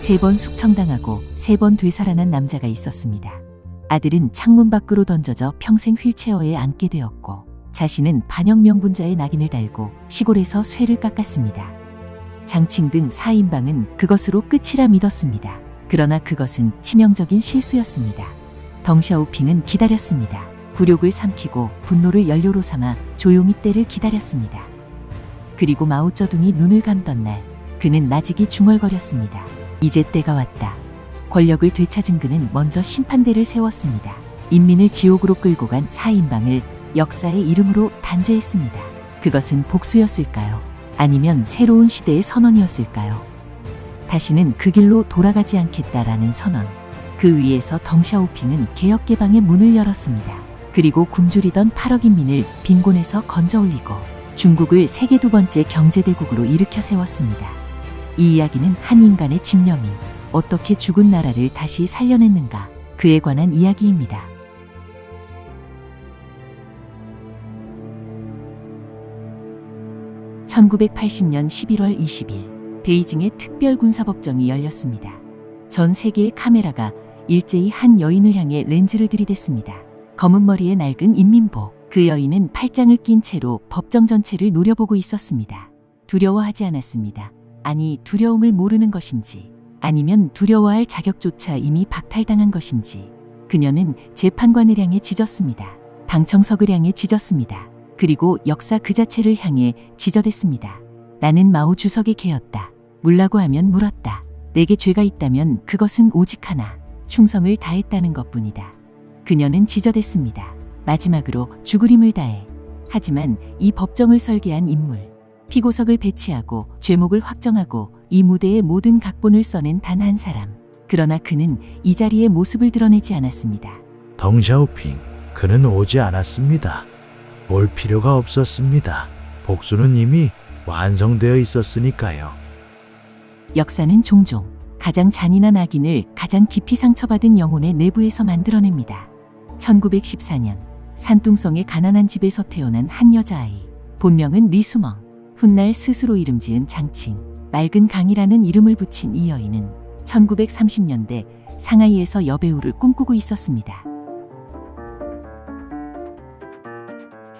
3번 숙청당하고 3번 되살아난 남자가 있었습니다. 아들은 창문 밖으로 던져져 평생 휠체어에 앉게 되었고 자신은 반영명분자의 낙인을 달고 시골에서 쇠를 깎았습니다. 장칭 등 4인방은 그것으로 끝이라 믿었습니다. 그러나 그것은 치명적인 실수였습니다. 덩샤오핑은 기다렸습니다. 굴욕을 삼키고 분노를 연료로 삼아 조용히 때를 기다렸습니다. 그리고 마오쩌둥이 눈을 감던 날 그는 나직이 중얼거렸습니다. 이제 때가 왔다. 권력을 되찾은 그는 먼저 심판대를 세웠습니다. 인민을 지옥으로 끌고 간 4인방을 역사의 이름으로 단죄했습니다. 그것은 복수였을까요? 아니면 새로운 시대의 선언이었을까요? 다시는 그 길로 돌아가지 않겠다라는 선언. 그 위에서 덩샤오핑은 개혁개방의 문을 열었습니다. 그리고 굶주리던 8억 인민을 빈곤에서 건져 올리고 중국을 세계 2번째 경제대국으로 일으켜 세웠습니다. 이 이야기는 한 인간의 집념이 어떻게 죽은 나라를 다시 살려냈는가, 그에 관한 이야기입니다. (1980년 11월 20일) 베이징의 특별군사법정이 열렸습니다. 전 세계의 카메라가 일제히 한 여인을 향해 렌즈를 들이댔습니다. 검은 머리에 낡은 인민복, 그 여인은 팔짱을 낀 채로 법정 전체를 노려보고 있었습니다. 두려워하지 않았습니다. 아니, 두려움을 모르는 것인지 아니면 두려워할 자격조차 이미 박탈당한 것인지 그녀는 재판관을 향해 짖었습니다. 방청석을 향해 짖었습니다. 그리고 역사 그 자체를 향해 짖어댔습니다. 나는 마오 주석의 개였다. 물라고 하면 물었다. 내게 죄가 있다면 그것은 오직 하나, 충성을 다했다는 것뿐이다. 그녀는 짖어댔습니다. 마지막으로 죽으림을 다해. 하지만 이 법정을 설계한 인물, 피고석을 배치하고 죄목을 확정하고 이 무대의 모든 각본을 써낸 단 한 사람. 그러나 그는 이 자리에 모습을 드러내지 않았습니다. 덩샤오핑, 그는 오지 않았습니다. 올 필요가 없었습니다. 복수는 이미 완성되어 있었으니까요. 역사는 종종 가장 잔인한 악인을 가장 깊이 상처받은 영혼의 내부에서 만들어냅니다. 1914년 산둥성의 가난한 집에서 태어난 한 여자아이. 본명은 리수멍. 훗날 스스로 이름 지은 장칭, 맑은 강이라는 이름을 붙인 이 여인은 1930년대 상하이에서 여배우를 꿈꾸고 있었습니다.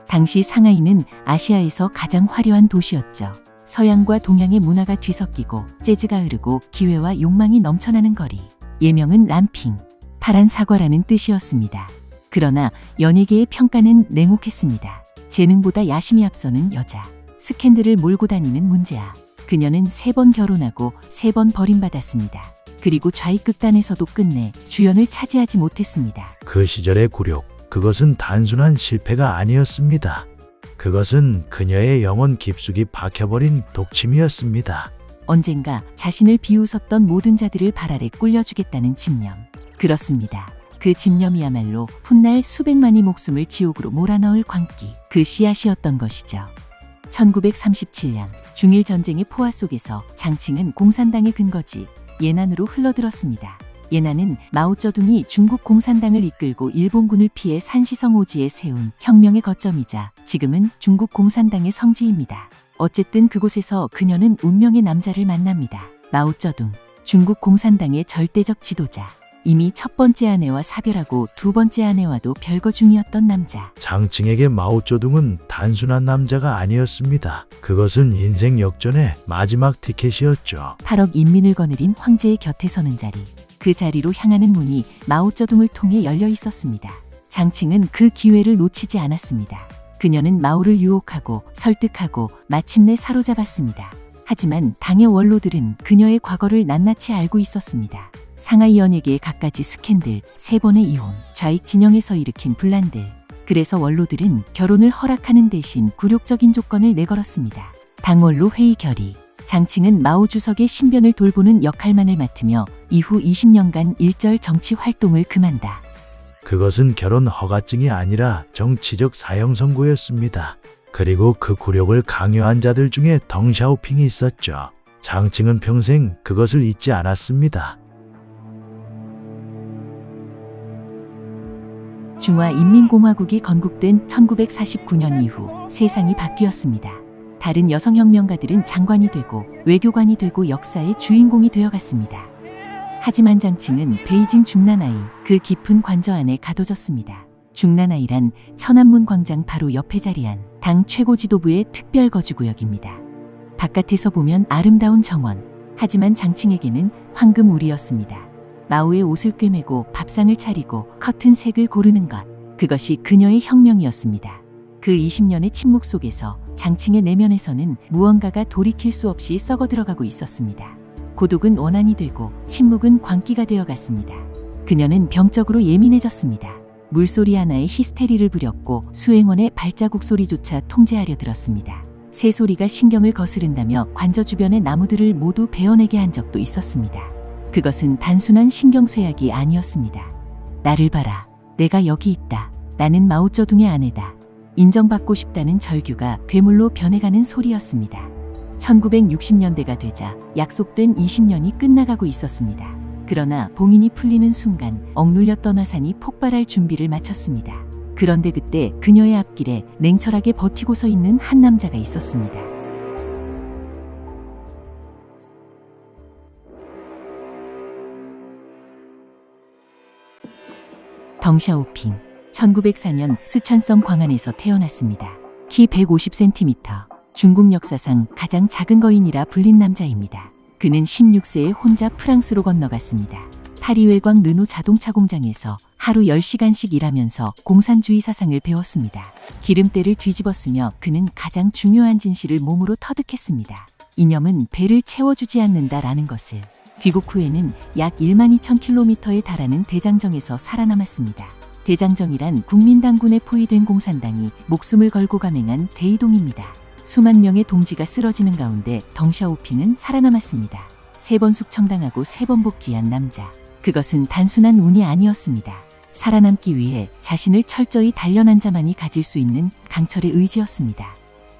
당시 상하이는 아시아에서 가장 화려한 도시였죠. 서양과 동양의 문화가 뒤섞이고 재즈가 흐르고 기회와 욕망이 넘쳐나는 거리. 예명은 람핑, 파란 사과라는 뜻이었습니다. 그러나 연예계의 평가는 냉혹했습니다. 재능보다 야심이 앞서는 여자, 스캔들을 몰고 다니는 문제아. 그녀는 3번 결혼하고 3번 버림받았습니다. 그리고 좌익극단에서도 끝내 주연을 차지하지 못했습니다. 그 시절의 굴욕, 그것은 단순한 실패가 아니었습니다. 그것은 그녀의 영혼 깊숙이 박혀버린 독침이었습니다. 언젠가 자신을 비웃었던 모든 자들을 발 아래 꿀려주겠다는 집념. 그렇습니다. 그 집념이야말로 훗날 수백만이 목숨을 지옥으로 몰아넣을 광기, 그 씨앗이었던 것이죠. 1937년 중일 전쟁의 포화 속에서 장칭은 공산당의 근거지 예난으로 흘러들었습니다. 예난은 마오쩌둥이 중국 공산당을 이끌고 일본군을 피해 산시성 오지에 세운 혁명의 거점이자 지금은 중국 공산당의 성지입니다. 어쨌든 그곳에서 그녀는 운명의 남자를 만납니다. 마오쩌둥, 중국 공산당의 절대적 지도자. 이미 첫 번째 아내와 사별하고 두 번째 아내와도 별거 중이었던 남자. 장칭에게 마오쩌둥은 단순한 남자가 아니었습니다. 그것은 인생 역전의 마지막 티켓이었죠. 8억 인민을 거느린 황제의 곁에 서는 자리. 그 자리로 향하는 문이 마오쩌둥을 통해 열려 있었습니다. 장칭은 그 기회를 놓치지 않았습니다. 그녀는 마오를 유혹하고 설득하고 마침내 사로잡았습니다. 하지만 당의 원로들은 그녀의 과거를 낱낱이 알고 있었습니다. 상하이 연예계의 갖가지 스캔들, 3번의 이혼, 좌익 진영에서 일으킨 분란들. 그래서 원로들은 결혼을 허락하는 대신 굴욕적인 조건을 내걸었습니다. 당원로 회의 결의. 장칭은 마오 주석의 신변을 돌보는 역할만을 맡으며 이후 20년간 일절 정치 활동을 금한다. 그것은 결혼 허가증이 아니라 정치적 사형 선고였습니다. 그리고 그 굴욕을 강요한 자들 중에 덩샤오핑이 있었죠. 장칭은 평생 그것을 잊지 않았습니다. 중화인민공화국이 건국된 1949년 이후 세상이 바뀌었습니다. 다른 여성혁명가들은 장관이 되고 외교관이 되고 역사의 주인공이 되어갔습니다. 하지만 장칭은 베이징 중난아이 그 깊은 관저 안에 가둬졌습니다. 중난아이란 천안문 광장 바로 옆에 자리한 당 최고 지도부의 특별 거주구역입니다. 바깥에서 보면 아름다운 정원, 하지만 장칭에게는 황금우리였습니다. 마오의 옷을 꿰매고 밥상을 차리고 커튼 색을 고르는 것, 그것이 그녀의 혁명이었습니다. 그 20년의 침묵 속에서 장칭의 내면에서는 무언가가 돌이킬 수 없이 썩어 들어가고 있었습니다. 고독은 원한이 되고 침묵은 광기가 되어갔습니다. 그녀는 병적으로 예민해졌습니다. 물소리 하나에 히스테리를 부렸고 수행원의 발자국 소리조차 통제하려 들었습니다. 새소리가 신경을 거스른다며 관저 주변의 나무들을 모두 베어내게 한 적도 있었습니다. 그것은 단순한 신경쇠약이 아니었습니다. 나를 봐라. 내가 여기 있다. 나는 마오쩌둥의 아내다. 인정받고 싶다는 절규가 괴물로 변해가는 소리였습니다. 1960년대가 되자 약속된 20년이 끝나가고 있었습니다. 그러나 봉인이 풀리는 순간 억눌렸던 화산이 폭발할 준비를 마쳤습니다. 그런데 그때 그녀의 앞길에 냉철하게 버티고 서 있는 한 남자가 있었습니다. 덩샤오핑, 1904년 스촨성 광안에서 태어났습니다. 키 150cm, 중국 역사상 가장 작은 거인이라 불린 남자입니다. 그는 16세에 혼자 프랑스로 건너갔습니다. 파리 외곽 르노 자동차 공장에서 하루 10시간씩 일하면서 공산주의 사상을 배웠습니다. 기름때를 뒤집었으며 그는 가장 중요한 진실을 몸으로 터득했습니다. 이념은 배를 채워주지 않는다라는 것을. 귀국 후에는 약 12,000km에 달하는 대장정에서 살아남았습니다. 대장정이란 국민당군에 포위된 공산당이 목숨을 걸고 감행한 대이동입니다. 수만 명의 동지가 쓰러지는 가운데 덩샤오핑은 살아남았습니다. 3번 숙청당하고 3번 복귀한 남자. 그것은 단순한 운이 아니었습니다. 살아남기 위해 자신을 철저히 단련한 자만이 가질 수 있는 강철의 의지였습니다.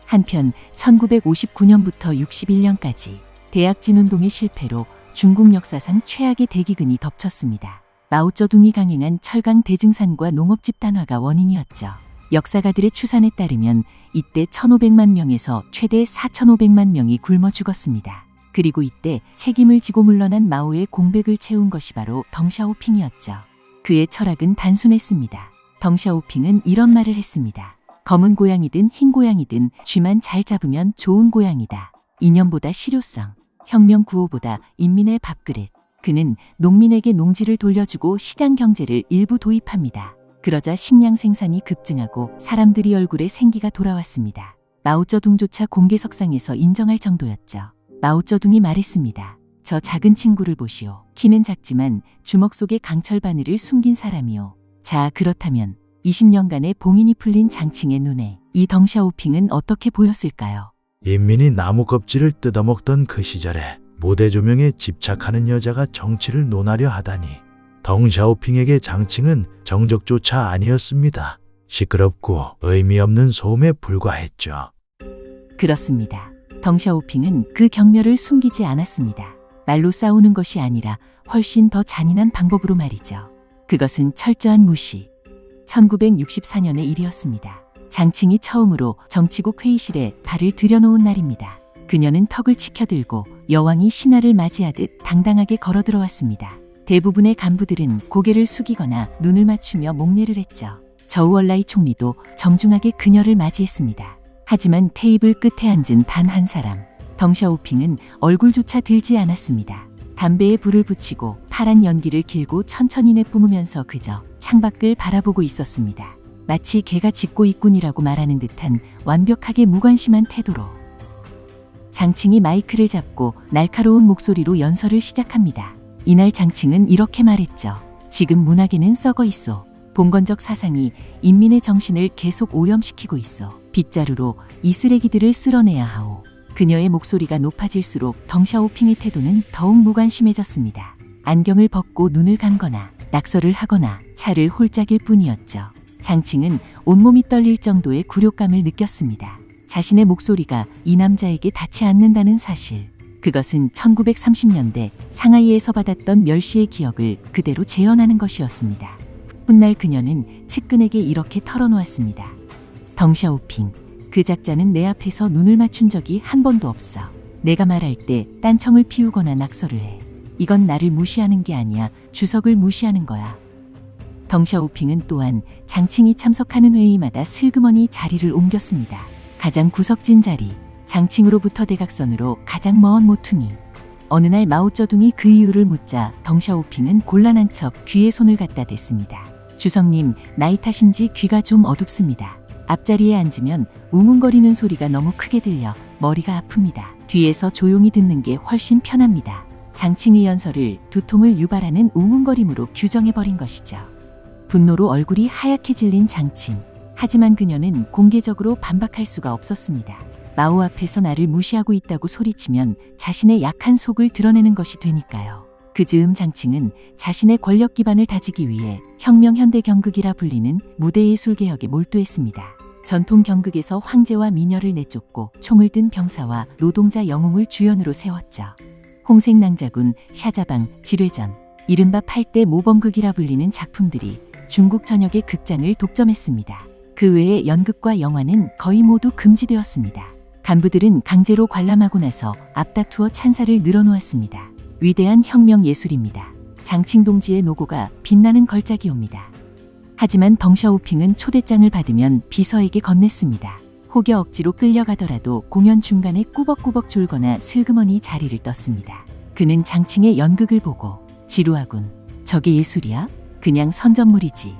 한편 1959년부터 61년까지 대약진운동의 실패로 중국 역사상 최악의 대기근이 덮쳤습니다. 마오쩌둥이 강행한 철강 대증산과 농업 집단화가 원인이었죠. 역사가들의 추산에 따르면 이때 1,500만 명에서 최대 4,500만 명이 굶어 죽었습니다. 그리고 이때 책임을 지고 물러난 마오의 공백을 채운 것이 바로 덩샤오핑이었죠. 그의 철학은 단순했습니다. 덩샤오핑은 이런 말을 했습니다. 검은 고양이든 흰 고양이든 쥐만 잘 잡으면 좋은 고양이다. 이념보다 실효성, 혁명 구호보다 인민의 밥그릇. 그는 농민에게 농지를 돌려주고 시장 경제를 일부 도입합니다. 그러자 식량 생산이 급증하고 사람들이 얼굴에 생기가 돌아왔습니다. 마오쩌둥조차 공개석상에서 인정할 정도였죠. 마오쩌둥이 말했습니다. 저 작은 친구를 보시오. 키는 작지만 주먹 속에 강철 바늘을 숨긴 사람이오. 자, 그렇다면 20년간의 봉인이 풀린 장칭의 눈에 이 덩샤오핑은 어떻게 보였을까요? 인민이 나무 껍질을 뜯어먹던 그 시절에 무대 조명에 집착하는 여자가 정치를 논하려 하다니. 덩샤오핑에게 장칭은 정적조차 아니었습니다. 시끄럽고 의미 없는 소음에 불과했죠. 그렇습니다. 덩샤오핑은 그 경멸을 숨기지 않았습니다. 말로 싸우는 것이 아니라 훨씬 더 잔인한 방법으로 말이죠. 그것은 철저한 무시. 1964년의 일이었습니다. 장칭이 처음으로 정치국 회의실에 발을 들여놓은 날입니다. 그녀는 턱을 치켜들고 여왕이 신하를 맞이하듯 당당하게 걸어 들어왔습니다. 대부분의 간부들은 고개를 숙이거나 눈을 맞추며 목례를 했죠. 저우얼라이 총리도 정중하게 그녀를 맞이했습니다. 하지만 테이블 끝에 앉은 단 한 사람, 덩샤오핑은 얼굴조차 들지 않았습니다. 담배에 불을 붙이고 파란 연기를 길고 천천히 내뿜으면서 그저 창밖을 바라보고 있었습니다. 마치 개가 짖고 있군이라고 말하는 듯한 완벽하게 무관심한 태도로. 장칭이 마이크를 잡고 날카로운 목소리로 연설을 시작합니다. 이날 장칭은 이렇게 말했죠. 지금 문학에는 썩어 있어. 봉건적 사상이 인민의 정신을 계속 오염시키고 있어. 빗자루로 이 쓰레기들을 쓸어내야 하오. 그녀의 목소리가 높아질수록 덩샤오핑의 태도는 더욱 무관심해졌습니다. 안경을 벗고 눈을 감거나 낙서를 하거나 차를 홀짝일 뿐이었죠. 장칭은 온몸이 떨릴 정도의 굴욕감을 느꼈습니다. 자신의 목소리가 이 남자에게 닿지 않는다는 사실. 그것은 1930년대 상하이에서 받았던 멸시의 기억을 그대로 재현하는 것이었습니다. 훗날 그녀는 측근에게 이렇게 털어놓았습니다. 덩샤오핑, 그 작자는 내 앞에서 눈을 맞춘 적이 한 번도 없어. 내가 말할 때 딴청을 피우거나 낙서를 해. 이건 나를 무시하는 게 아니야. 주석을 무시하는 거야. 덩샤오핑은 또한 장칭이 참석하는 회의마다 슬그머니 자리를 옮겼습니다. 가장 구석진 자리, 장칭으로부터 대각선으로 가장 먼 모퉁이. 어느 날 마오쩌둥이 그 이유를 묻자 덩샤오핑은 곤란한 척 귀에 손을 갖다 댔습니다. 주석님, 나이 탓인지 귀가 좀 어둡습니다. 앞자리에 앉으면 웅웅거리는 소리가 너무 크게 들려 머리가 아픕니다. 뒤에서 조용히 듣는 게 훨씬 편합니다. 장칭의 연설을 두통을 유발하는 웅웅거림으로 규정해버린 것이죠. 분노로 얼굴이 하얗게 질린 장칭. 하지만 그녀는 공개적으로 반박할 수가 없었습니다. 마오 앞에서 나를 무시하고 있다고 소리치면 자신의 약한 속을 드러내는 것이 되니까요. 그 즈음 장칭은 자신의 권력 기반을 다지기 위해 혁명 현대 경극이라 불리는 무대예술 개혁에 몰두했습니다. 전통 경극에서 황제와 미녀를 내쫓고 총을 든 병사와 노동자 영웅을 주연으로 세웠죠. 홍색낭자군, 샤자방, 지뢰전, 이른바 8대 모범극이라 불리는 작품들이 중국 전역의 극장을 독점했습니다. 그 외에 연극과 영화는 거의 모두 금지되었습니다. 간부들은 강제로 관람하고 나서 앞다투어 찬사를 늘어놓았습니다. 위대한 혁명 예술입니다. 장칭 동지의 노고가 빛나는 걸작이옵니다. 하지만 덩샤오핑은 초대장을 받으면 비서에게 건넸습니다. 혹여 억지로 끌려가더라도 공연 중간에 꾸벅꾸벅 졸거나 슬그머니 자리를 떴습니다. 그는 장칭의 연극을 보고 지루하군. 저게 예술이야? 그냥 선전물이지.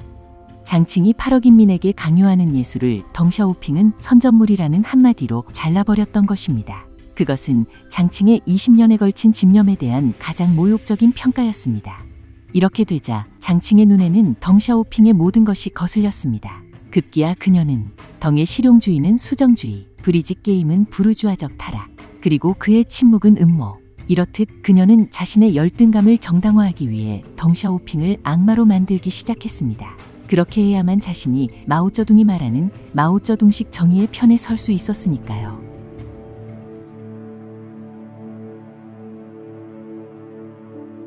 장칭이 8억 인민에게 강요하는 예술을 덩샤오핑은 선전물이라는 한마디로 잘라버렸던 것입니다. 그것은 장칭의 20년에 걸친 집념에 대한 가장 모욕적인 평가였습니다. 이렇게 되자 장칭의 눈에는 덩샤오핑의 모든 것이 거슬렸습니다. 급기야 그녀는 덩의 실용주의는 수정주의, 브리짓 게임은 부르주아적 타락, 그리고 그의 침묵은 음모. 이렇듯 그녀는 자신의 열등감을 정당화하기 위해 덩샤오핑을 악마로 만들기 시작했습니다. 그렇게 해야만 자신이 마오쩌둥이 말하는 마오쩌둥식 정의의 편에 설 수 있었으니까요.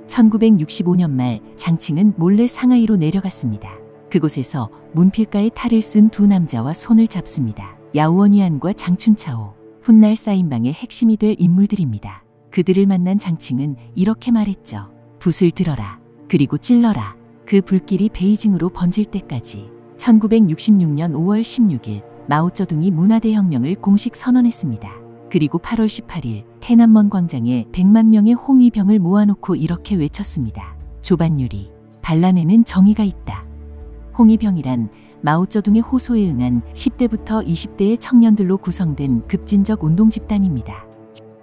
(1965년) 말 장칭은 몰래 상하이로 내려갔습니다. 그곳에서 문필가의 탈을 쓴 두 남자와 손을 잡습니다. 야오원이안과 장춘차오, 훗날 사인방의 핵심이 될 인물들입니다. 그들을 만난 장칭은 이렇게 말했죠. 붓을 들어라. 그리고 찔러라. 그 불길이 베이징으로 번질 때까지. 1966년 5월 16일 마오쩌둥이 문화대혁명을 공식 선언했습니다. 그리고 8월 18일 테난먼 광장에 100만 명의 홍위병을 모아놓고 이렇게 외쳤습니다. 조반유리, 반란에는 정의가 있다. 홍위병이란 마오쩌둥의 호소에 응한 10대부터 20대의 청년들로 구성된 급진적 운동 집단입니다.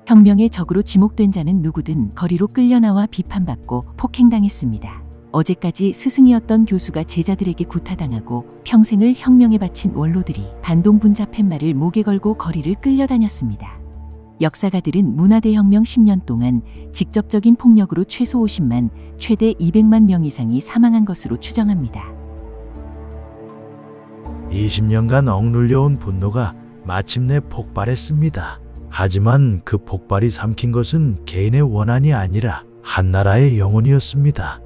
혁명의 적으로 지목된 자는 누구든 거리로 끌려나와 비판받고 폭행당했습니다. 어제까지 스승이었던 교수가 제자들에게 구타당하고 평생을 혁명에 바친 원로들이 반동분자 팻말을 목에 걸고 거리를 끌려다녔습니다. 역사가들은 문화대혁명 10년 동안 직접적인 폭력으로 최소 50만, 최대 200만 명 이상이 사망한 것으로 추정합니다. 20년간 억눌려온 분노가 마침내 폭발했습니다. 하지만 그 폭발이 삼킨 것은 개인의 원한이 아니라 한나라의 영혼이었습니다.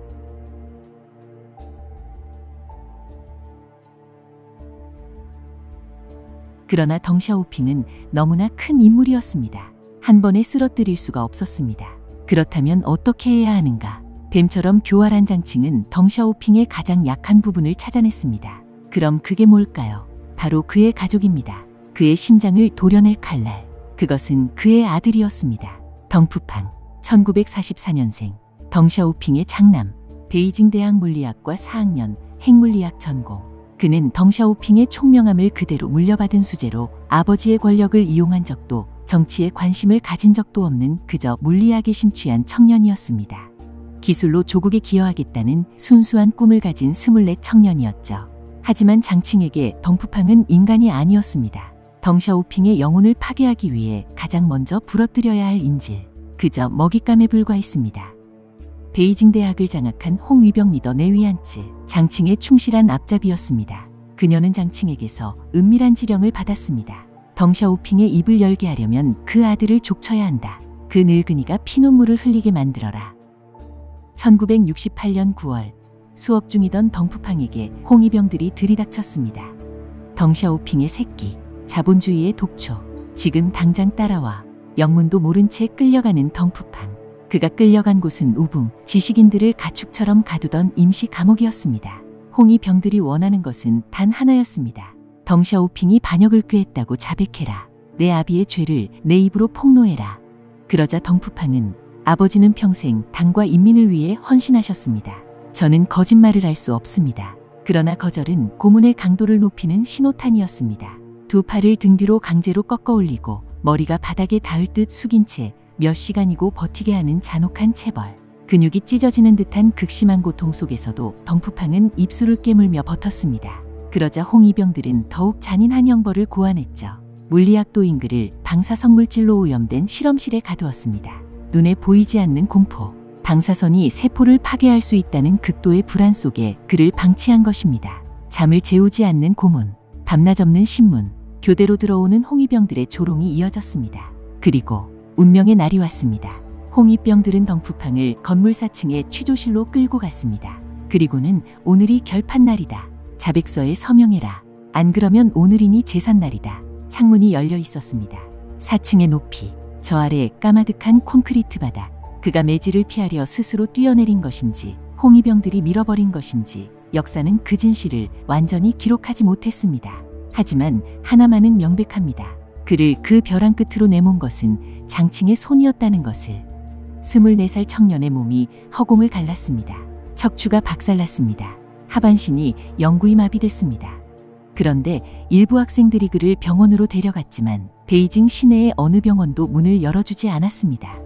그러나 덩샤오핑은 너무나 큰 인물이었습니다. 한 번에 쓰러뜨릴 수가 없었습니다. 그렇다면 어떻게 해야 하는가? 뱀처럼 교활한 장칭은 덩샤오핑의 가장 약한 부분을 찾아냈습니다. 그럼 그게 뭘까요? 바로 그의 가족입니다. 그의 심장을 도려낼 칼날. 그것은 그의 아들이었습니다. 덩푸팡, 1944년생, 덩샤오핑의 장남, 베이징 대학 물리학과 4학년, 핵물리학 전공. 그는 덩샤오핑의 총명함을 그대로 물려받은 수재로 아버지의 권력을 이용한 적도 정치에 관심을 가진 적도 없는 그저 물리학에 심취한 청년이었습니다. 기술로 조국에 기여하겠다는 순수한 꿈을 가진 24 청년이었죠. 하지만 장칭에게 덩푸팡은 인간이 아니었습니다. 덩샤오핑의 영혼을 파괴하기 위해 가장 먼저 부러뜨려야 할 인질, 그저 먹잇감에 불과했습니다. 베이징 대학을 장악한 홍위병 리더 네위안츠, 장칭의 충실한 앞잡이였습니다. 그녀는 장칭에게서 은밀한 지령을 받았습니다. 덩샤오핑의 입을 열게 하려면 그 아들을 족쳐야 한다. 그 늙은이가 피눈물을 흘리게 만들어라. 1968년 9월 수업 중이던 덩푸팡에게 홍위병들이 들이닥쳤습니다. 덩샤오핑의 새끼, 자본주의의 독초, 지금 당장 따라와. 영문도 모른 채 끌려가는 덩푸팡. 그가 끌려간 곳은 우붕, 지식인들을 가축처럼 가두던 임시 감옥이었습니다. 홍위 병들이 원하는 것은 단 하나였습니다. 덩샤오핑이 반역을 꾀했다고 자백해라. 내 아비의 죄를 내 입으로 폭로해라. 그러자 덩푸팡은 아버지는 평생 당과 인민을 위해 헌신하셨습니다. 저는 거짓말을 할 수 없습니다. 그러나 거절은 고문의 강도를 높이는 신호탄이었습니다. 두 팔을 등 뒤로 강제로 꺾어 올리고 머리가 바닥에 닿을 듯 숙인 채 몇 시간이고 버티게 하는 잔혹한 체벌. 근육이 찢어지는 듯한 극심한 고통 속에서도 덩푸팡은 입술을 깨물며 버텼습니다. 그러자 홍위병들은 더욱 잔인한 형벌을 고안했죠. 물리학도인 그를 방사성물질로 오염된 실험실에 가두었습니다. 눈에 보이지 않는 공포, 방사선이 세포를 파괴할 수 있다는 극도의 불안 속에 그를 방치한 것입니다. 잠을 재우지 않는 고문, 밤낮 없는 신문, 교대로 들어오는 홍위병들의 조롱이 이어졌습니다. 그리고 운명의 날이 왔습니다. 홍위병들은 덩푸팡을 건물 4층의 취조실로 끌고 갔습니다. 그리고는 오늘이 결판날이다. 자백서에 서명해라. 안 그러면 오늘이니 제삿날이다. 창문이 열려 있었습니다. 4층의 높이, 저 아래 까마득한 콘크리트 바닥. 그가 매질을 피하려 스스로 뛰어내린 것인지 홍위병들이 밀어버린 것인지 역사는 그 진실을 완전히 기록하지 못했습니다. 하지만 하나만은 명백합니다. 그를 그 벼랑 끝으로 내몬 것은 장칭의 손이었다는 것을. 24살 청년의 몸이 허공을 갈랐습니다. 척추가 박살났습니다. 하반신이 영구히 마비됐습니다. 그런데 일부 학생들이 그를 병원으로 데려갔지만 베이징 시내의 어느 병원도 문을 열어주지 않았습니다.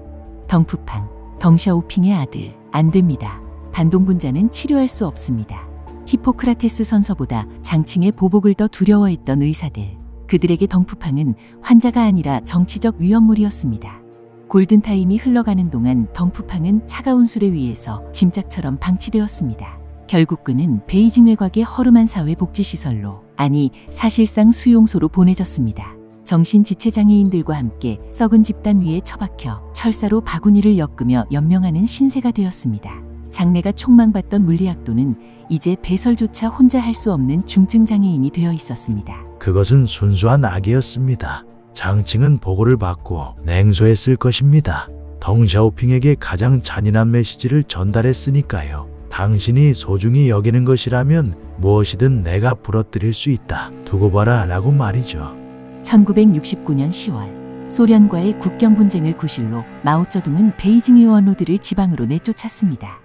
덩푸팡, 덩샤오핑의 아들, 안 됩니다. 반동분자는 치료할 수 없습니다. 히포크라테스 선서보다 장칭의 보복을 더 두려워했던 의사들. 그들에게 덩푸팡은 환자가 아니라 정치적 위험물이었습니다. 골든타임이 흘러가는 동안 덩푸팡은 차가운 수레 위에서 짐짝처럼 방치되었습니다. 결국 그는 베이징 외곽의 허름한 사회복지시설로, 아니 사실상 수용소로 보내졌습니다. 정신지체장애인들과 함께 썩은 집단 위에 처박혀 철사로 바구니를 엮으며 연명하는 신세가 되었습니다. 장래가 촉망받던 물리학도는 이제 배설조차 혼자 할 수 없는 중증장애인이 되어 있었습니다. 그것은 순수한 악이었습니다. 장칭은 보고를 받고 냉소했을 것입니다. 덩샤오핑에게 가장 잔인한 메시지를 전달했으니까요. 당신이 소중히 여기는 것이라면 무엇이든 내가 부러뜨릴 수 있다. 두고 봐라 라고 말이죠. 1969년 10월 소련과의 국경 분쟁을 구실로 마오쩌둥은 베이징 의원로들을 지방으로 내쫓았습니다.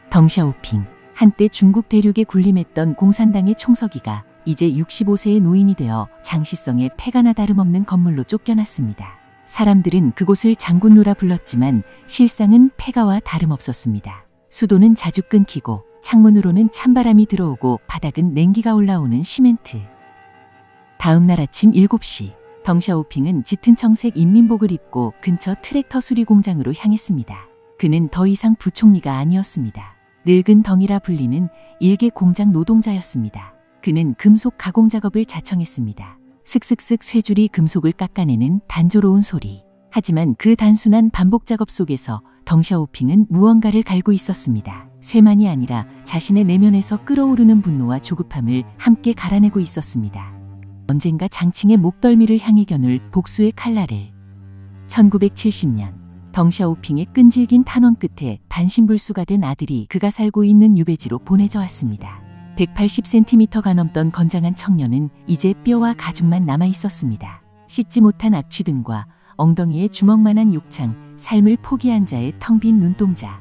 덩샤오핑, 한때 중국 대륙에 군림했던 공산당의 총서기가 이제 65세의 노인이 되어 장시성에 폐가나 다름없는 건물로 쫓겨났습니다. 사람들은 그곳을 장군루라 불렀지만 실상은 폐가와 다름없었습니다. 수도는 자주 끊기고 창문으로는 찬바람이 들어오고 바닥은 냉기가 올라오는 시멘트. 다음 날 아침 7시 덩샤오핑은 짙은 청색 인민복을 입고 근처 트랙터 수리 공장으로 향했습니다. 그는 더 이상 부총리가 아니었습니다. 늙은 덩이라 불리는 일개 공장 노동자였습니다. 그는 금속 가공 작업을 자청했습니다. 슥슥슥 쇠줄이 금속을 깎아내는 단조로운 소리. 하지만 그 단순한 반복 작업 속에서 덩샤오핑은 무언가를 갈고 있었습니다. 쇠만이 아니라 자신의 내면에서 끓어오르는 분노와 조급함을 함께 갈아내고 있었습니다. 언젠가 장칭의 목덜미를 향해 겨눌 복수의 칼날을. 1970년 덩샤오핑의 끈질긴 탄원 끝에 반신불수가 된 아들이 그가 살고 있는 유배지로 보내져 왔습니다. 180cm가 넘던 건장한 청년은 이제 뼈와 가죽만 남아 있었습니다. 씻지 못한 악취등과 엉덩이에 주먹만한 욕창, 삶을 포기한 자의 텅 빈 눈동자.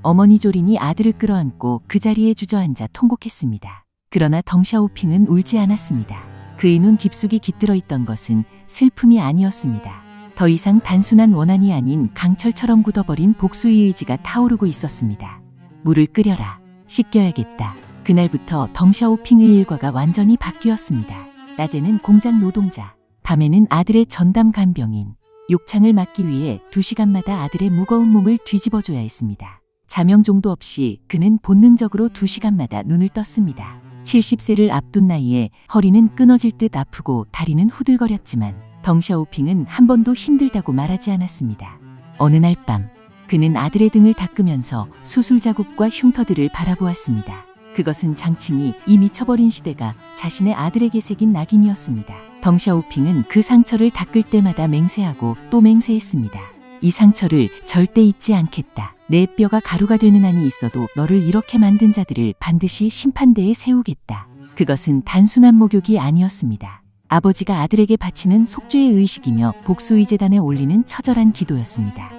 어머니 조린이 아들을 끌어안고 그 자리에 주저앉아 통곡했습니다. 그러나 덩샤오핑은 울지 않았습니다. 그의 눈 깊숙이 깃들어 있던 것은 슬픔이 아니었습니다. 더 이상 단순한 원한이 아닌 강철처럼 굳어버린 복수의 의지가 타오르고 있었습니다. 물을 끓여라. 씻겨야겠다. 그날부터 덩샤오핑의 일과가 완전히 바뀌었습니다. 낮에는 공장 노동자, 밤에는 아들의 전담 간병인. 욕창을 막기 위해 2시간마다 아들의 무거운 몸을 뒤집어줘야 했습니다. 자명종도 없이 그는 본능적으로 2시간마다 눈을 떴습니다. 70세를 앞둔 나이에 허리는 끊어질 듯 아프고 다리는 후들거렸지만 덩샤오핑은 한 번도 힘들다고 말하지 않았습니다. 어느 날 밤 그는 아들의 등을 닦으면서 수술 자국과 흉터들을 바라보았습니다. 그것은 장칭이 이 미쳐버린 시대가 자신의 아들에게 새긴 낙인이었습니다. 덩샤오핑은 그 상처를 닦을 때마다 맹세하고 또 맹세했습니다. 이 상처를 절대 잊지 않겠다. 내 뼈가 가루가 되는 한이 있어도 너를 이렇게 만든 자들을 반드시 심판대에 세우겠다. 그것은 단순한 목욕이 아니었습니다. 아버지가 아들에게 바치는 속죄의 의식이며 복수의 제단에 올리는 처절한 기도였습니다.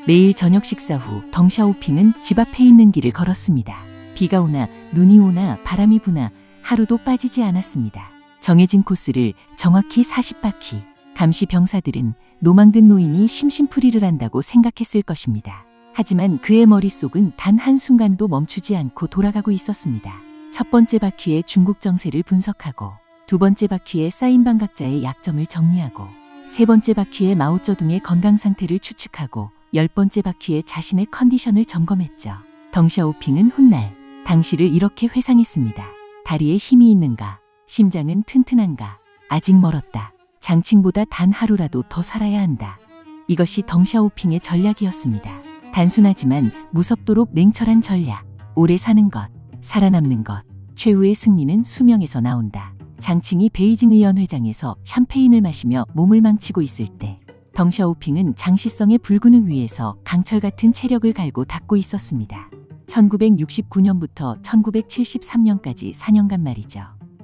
매일 저녁 식사 후 덩샤오핑은 집 앞에 있는 길을 걸었습니다. 비가 오나 눈이 오나 바람이 부나 하루도 빠지지 않았습니다. 정해진 코스를 정확히 40바퀴. 감시 병사들은 노망든 노인이 심심풀이를 한다고 생각했을 것입니다. 하지만 그의 머릿속은 단 한순간도 멈추지 않고 돌아가고 있었습니다. 첫 번째 바퀴의 중국 정세를 분석하고, 두 번째 바퀴의 쌓인 반각자의 약점을 정리하고, 세 번째 바퀴의 마오쩌둥의 건강 상태를 추측하고, 10번째 바퀴의 자신의 컨디션을 점검했죠. 덩샤오핑은 훗날 당시를 이렇게 회상했습니다. 다리에 힘이 있는가? 심장은 튼튼한가? 아직 멀었다. 장칭보다 단 하루라도 더 살아야 한다. 이것이 덩샤오핑의 전략이었습니다. 단순하지만 무섭도록 냉철한 전략. 오래 사는 것, 살아남는 것, 최후의 승리는 수명에서 나온다. 장칭이 베이징 의원회장에서 샴페인을 마시며 몸을 망치고 있을 때 덩샤오핑은 장시성의 불근육 위에서 강철 같은 체력을 갈고 닦고 있었습니다. 1969년부터 1973년까지 4년간 말이죠.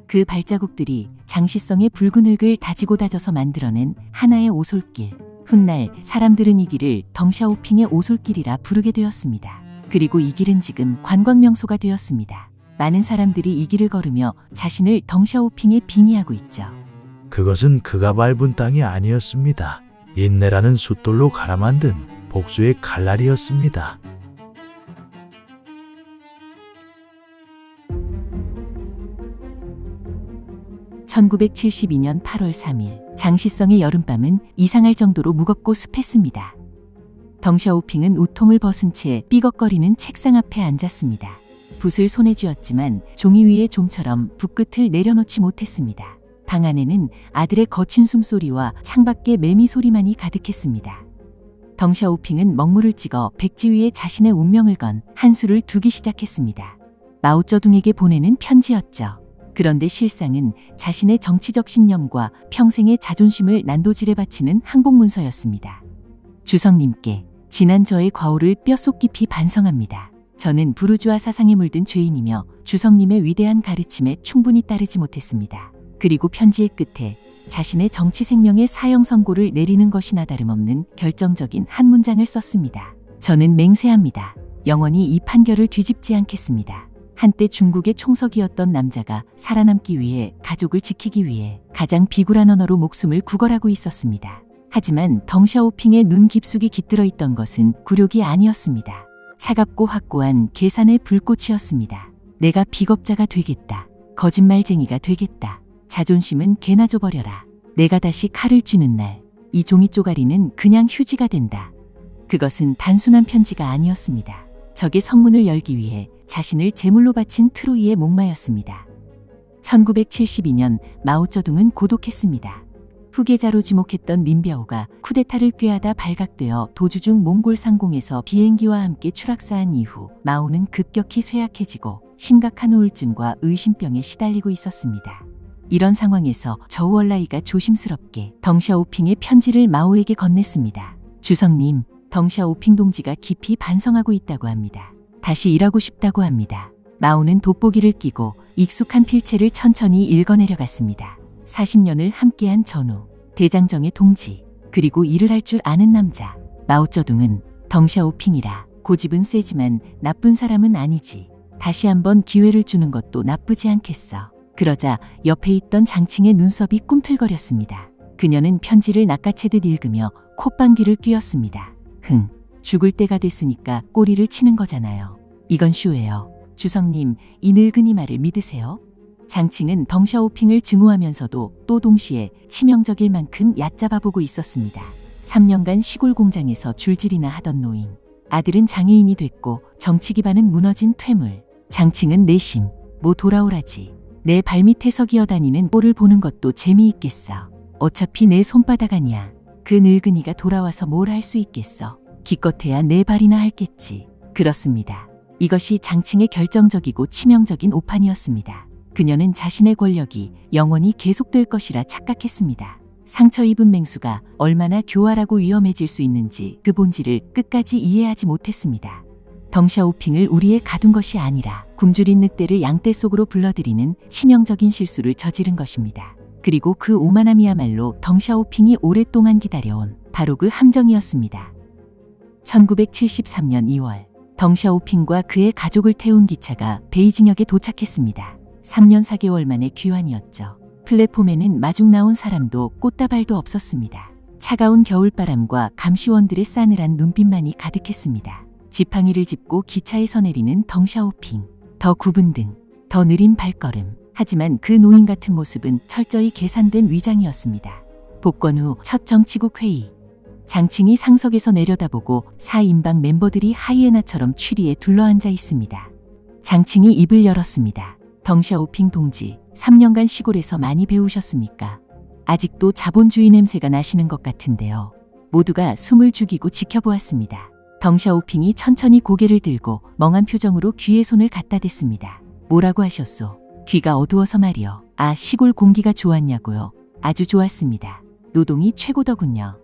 그 발자국들이 장시성의 붉은흙을 다지고 다져서 만들어낸 하나의 오솔길. 훗날 사람들은 이 길을 덩샤오핑의 오솔길이라 부르게 되었습니다. 그리고 이 길은 지금 관광명소가 되었습니다. 많은 사람들이 이 길을 걸으며 자신을 덩샤오핑에 빙의하고 있죠. 그것은 그가 밟은 땅이 아니었습니다. 인내라는 숫돌로 갈아 만든 복수의 칼날이었습니다. (1972년 8월 3일) 장시성의 여름밤은 이상할 정도로 무겁고 습했습니다. 덩샤오핑은 우통을 벗은 채 삐걱거리는 책상 앞에 앉았습니다. 붓을 손에 쥐었지만 종이 위에 좀처럼 붓끝을 내려놓지 못했습니다. 방 안에는 아들의 거친 숨소리와 창밖의 매미 소리만이 가득했습니다. 덩샤오핑은 먹물을 찍어 백지 위에 자신의 운명을 건 한 수를 두기 시작했습니다. 마오쩌둥에게 보내는 편지였죠. 그런데 실상은 자신의 정치적 신념과 평생의 자존심을 난도질에 바치는 항복문서였습니다. 주성님께 지난 저의 과오를 뼛속 깊이 반성합니다. 저는 부르주아 사상에 물든 죄인이며 주성님의 위대한 가르침에 충분히 따르지 못했습니다. 그리고 편지의 끝에 자신의 정치 생명의 사형 선고를 내리는 것이나 다름없는 결정적인 한 문장을 썼습니다. 저는 맹세합니다. 영원히 이 판결을 뒤집지 않겠습니다. 한때 중국의 총석이었던 남자가 살아남기 위해, 가족을 지키기 위해 가장 비굴한 언어로 목숨을 구걸하고 있었습니다. 하지만 덩샤오핑의 눈 깊숙이 깃들어 있던 것은 굴욕이 아니었습니다. 차갑고 확고한 계산의 불꽃이었습니다. 내가 비겁자가 되겠다. 거짓말쟁이가 되겠다. 자존심은 개나 줘버려라. 내가 다시 칼을 쥐는 날, 이 종이 쪼가리는 그냥 휴지가 된다. 그것은 단순한 편지가 아니었습니다. 적의 성문을 열기 위해 자신을 제물로 바친 트로이의 목마였습니다. 1972년 마오쩌둥은 고독했습니다. 후계자로 지목했던 린비아오가 쿠데타를 꾀하다 발각되어 도주 중 몽골 상공에서 비행기와 함께 추락사한 이후 마오는 급격히 쇠약해지고 심각한 우울증과 의심병에 시달리고 있었습니다. 이런 상황에서 저우얼라이가 조심스럽게 덩샤오핑의 편지를 마오에게 건넸습니다. 주성님, 덩샤오핑 동지가 깊이 반성하고 있다고 합니다. 다시 일하고 싶다고 합니다. 마오는 돋보기를 끼고 익숙한 필체를 천천히 읽어내려갔습니다. 40년을 함께한 전우, 대장정의 동지, 그리고 일을 할 줄 아는 남자. 마오쩌둥은 덩샤오핑이라 고집은 세지만 나쁜 사람은 아니지. 다시 한번 기회를 주는 것도 나쁘지 않겠어. 그러자 옆에 있던 장칭의 눈썹이 꿈틀거렸습니다. 그녀는 편지를 낚아채듯 읽으며 콧방귀를 뀌었습니다. 죽을 때가 됐으니까 꼬리를 치는 거잖아요. 이건 쇼예요. 주성님, 이 늙은이 말을 믿으세요? 장칭은 덩샤오핑을 증오하면서도 또 동시에 치명적일 만큼 얕잡아보고 있었습니다. 3년간 시골 공장에서 줄질이나 하던 노인. 아들은 장애인이 됐고 정치 기반은 무너진 퇴물. 장칭은 내심, 뭐 돌아오라지. 내 발밑에서 기어다니는 꼴을 보는 것도 재미있겠어. 어차피 내 손바닥 아니야. 그 늙은이가 돌아와서 뭘 할 수 있겠어. 기껏해야 내 발이나 할겠지. 그렇습니다. 이것이 장칭의 결정적이고 치명적인 오판이었습니다. 그녀는 자신의 권력이 영원히 계속될 것이라 착각했습니다. 상처 입은 맹수가 얼마나 교활하고 위험해질 수 있는지 그 본질을 끝까지 이해하지 못했습니다. 덩샤오핑을 우리에 가둔 것이 아니라 굶주린 늑대를 양떼 속으로 불러들이는 치명적인 실수를 저지른 것입니다. 그리고 그 오만함이야말로 덩샤오핑이 오랫동안 기다려온 바로 그 함정이었습니다. 1973년 2월 덩샤오핑과 그의 가족을 태운 기차가 베이징역에 도착했습니다. 3년 4개월 만에 귀환이었죠. 플랫폼에는 마중 나온 사람도 꽃다발도 없었습니다. 차가운 겨울바람과 감시원들의 싸늘한 눈빛만이 가득했습니다. 지팡이를 짚고 기차에서 내리는 덩샤오핑. 더 굽은 등, 더 느린 발걸음. 하지만 그 노인 같은 모습은 철저히 계산된 위장이었습니다. 복권 후 첫 정치국 회의. 장칭이 상석에서 내려다보고 4인방 멤버들이 하이에나처럼 추리에 둘러앉아 있습니다. 장칭이 입을 열었습니다. 덩샤오핑 동지, 3년간 시골에서 많이 배우셨습니까? 아직도 자본주의 냄새가 나시는 것 같은데요. 모두가 숨을 죽이고 지켜보았습니다. 덩샤오핑이 천천히 고개를 들고 멍한 표정으로 귀에 손을 갖다 댔습니다. 뭐라고 하셨소? 귀가 어두워서 말이요. 아, 시골 공기가 좋았냐고요? 아주 좋았습니다. 노동이 최고더군요.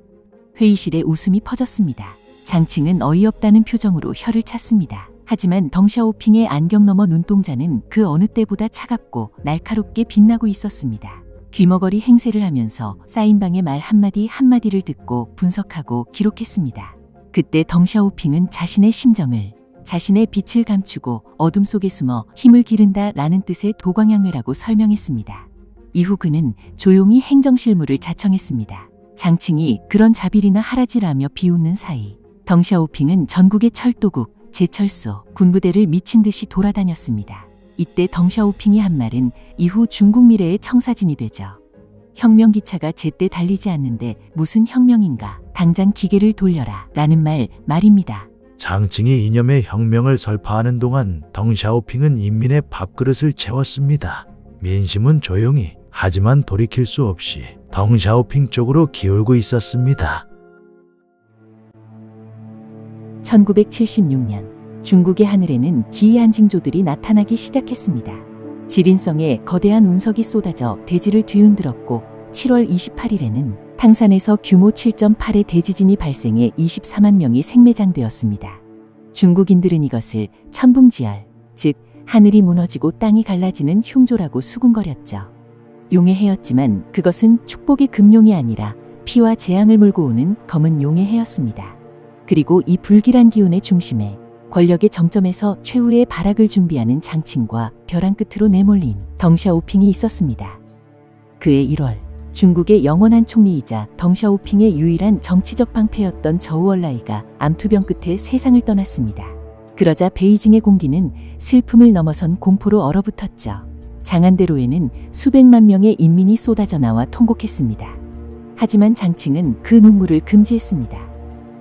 회의실에 웃음이 퍼졌습니다. 장칭은 어이없다는 표정으로 혀를 찼습니다. 하지만 덩샤오핑의 안경 너머 눈동자는 그 어느 때보다 차갑고 날카롭게 빛나고 있었습니다. 귀머거리 행세를 하면서 사인방의 말 한마디 한마디를 듣고 분석하고 기록했습니다. 그때 덩샤오핑은 자신의 심정을 자신의 빛을 감추고 어둠 속에 숨어 힘을 기른다 라는 뜻의 도광양회라고 설명했습니다. 이후 그는 조용히 행정실무를 자청했습니다. 장칭이 그런 자비리나 하라지라며 비웃는 사이 덩샤오핑은 전국의 철도국, 제철소, 군부대를 미친 듯이 돌아다녔습니다. 이때 덩샤오핑이 한 말은 이후 중국 미래의 청사진이 되죠. 혁명기차가 제때 달리지 않는데 무슨 혁명인가? 당장 기계를 돌려라 라는 말입니다. 장칭이 이념의 혁명을 설파하는 동안 덩샤오핑은 인민의 밥그릇을 채웠습니다. 민심은 조용히 하지만 돌이킬 수 없이 덩샤오핑 쪽으로 기울고 있었습니다. 1976년 중국의 하늘에는 기이한 징조들이 나타나기 시작했습니다. 지린성의 거대한 운석이 쏟아져 대지를 뒤흔들었고 7월 28일에는 탕산에서 규모 7.8의 대지진이 발생해 24만 명이 생매장되었습니다. 중국인들은 이것을 천붕지열, 즉 하늘이 무너지고 땅이 갈라지는 흉조라고 수군거렸죠. 용의 해였지만 그것은 축복의 금용이 아니라 피와 재앙을 몰고 오는 검은 용의 해였습니다. 그리고 이 불길한 기운의 중심에 권력의 정점에서 최후의 발악을 준비하는 장칭과 벼랑 끝으로 내몰린 덩샤오핑이 있었습니다. 그해 1월 중국의 영원한 총리이자 덩샤오핑의 유일한 정치적 방패였던 저우얼라이가 암투병 끝에 세상을 떠났습니다. 그러자 베이징의 공기는 슬픔을 넘어선 공포로 얼어붙었죠. 장안대로에는 수백만 명의 인민이 쏟아져 나와 통곡했습니다. 하지만 장칭은 그 눈물을 금지했습니다.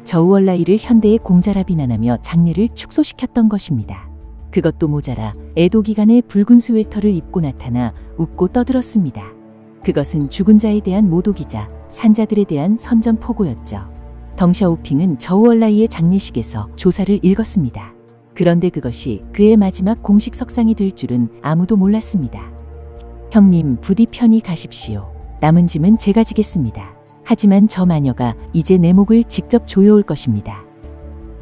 저우얼라이를 현대의 공자라 비난하며 장례를 축소시켰던 것입니다. 그것도 모자라 에도 기간에 붉은 스웨터를 입고 나타나 웃고 떠들었습니다. 그것은 죽은 자에 대한 모독이자 산자들에 대한 선전포고였죠. 덩샤오핑은 저우얼라이의 장례식에서 조사를 읽었습니다. 그런데 그것이 그의 마지막 공식 석상이 될 줄은 아무도 몰랐습니다. 형님, 부디 편히 가십시오. 남은 짐은 제가 지겠습니다. 하지만 저 마녀가 이제 내 목을 직접 조여올 것입니다.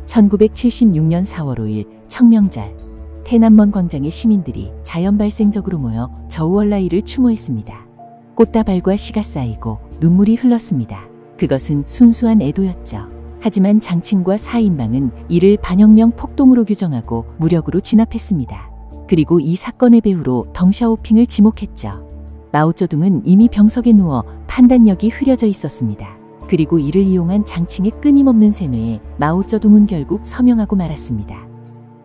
1976년 4월 5일 청명절, 테난먼 광장의 시민들이 자연발생적으로 모여 저우얼라이를 추모했습니다. 꽃다발과 씨가 쌓이고 눈물이 흘렀습니다. 그것은 순수한 애도였죠. 하지만 장칭과 4인방은 이를 반혁명 폭동으로 규정하고 무력으로 진압했습니다. 그리고 이 사건의 배후로 덩샤오핑을 지목했죠. 마오쩌둥은 이미 병석에 누워 판단력이 흐려져 있었습니다. 그리고 이를 이용한 장칭의 끊임없는 세뇌에 마오쩌둥은 결국 서명하고 말았습니다.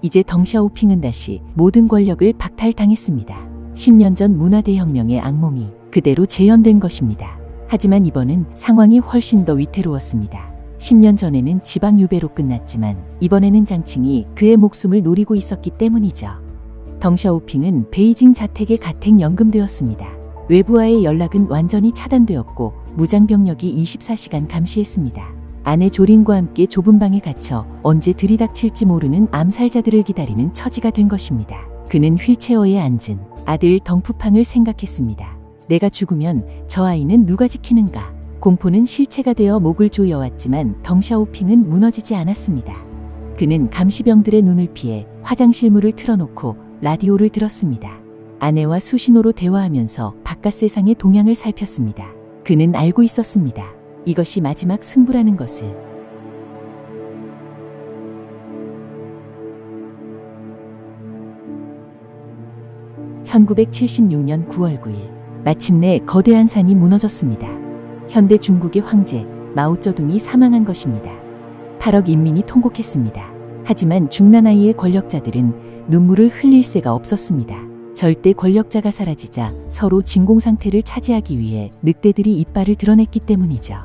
이제 덩샤오핑은 다시 모든 권력을 박탈당했습니다. 10년 전 문화대혁명의 악몽이 그대로 재현된 것입니다. 하지만 이번은 상황이 훨씬 더 위태로웠습니다. 10년 전에는 지방 유배로 끝났지만 이번에는 장칭이 그의 목숨을 노리고 있었기 때문이죠. 덩샤오핑은 베이징 자택에 가택 연금되었습니다. 외부와의 연락은 완전히 차단되었고 무장병력이 24시간 감시했습니다. 아내 조린과 함께 좁은 방에 갇혀 언제 들이닥칠지 모르는 암살자들을 기다리는 처지가 된 것입니다. 그는 휠체어에 앉은 아들 덩푸팡을 생각했습니다. 내가 죽으면 저 아이는 누가 지키는가? 공포는 실체가 되어 목을 조여왔지만 덩샤오핑은 무너지지 않았습니다. 그는 감시병들의 눈을 피해 화장실 문을 틀어놓고 라디오를 들었습니다. 아내와 수신호로 대화하면서 바깥 세상의 동향을 살폈습니다. 그는 알고 있었습니다. 이것이 마지막 승부라는 것을. (1976년 9월 9일) 마침내 거대한 산이 무너졌습니다. 현대 중국의 황제 마오쩌둥이 사망한 것입니다. 8억 인민이 통곡했습니다. 하지만 중나라의 권력자들은 눈물을 흘릴 새가 없었습니다. 절대 권력자가 사라지자 서로 진공 상태를 차지하기 위해 늑대들이 이빨을 드러냈기 때문이죠.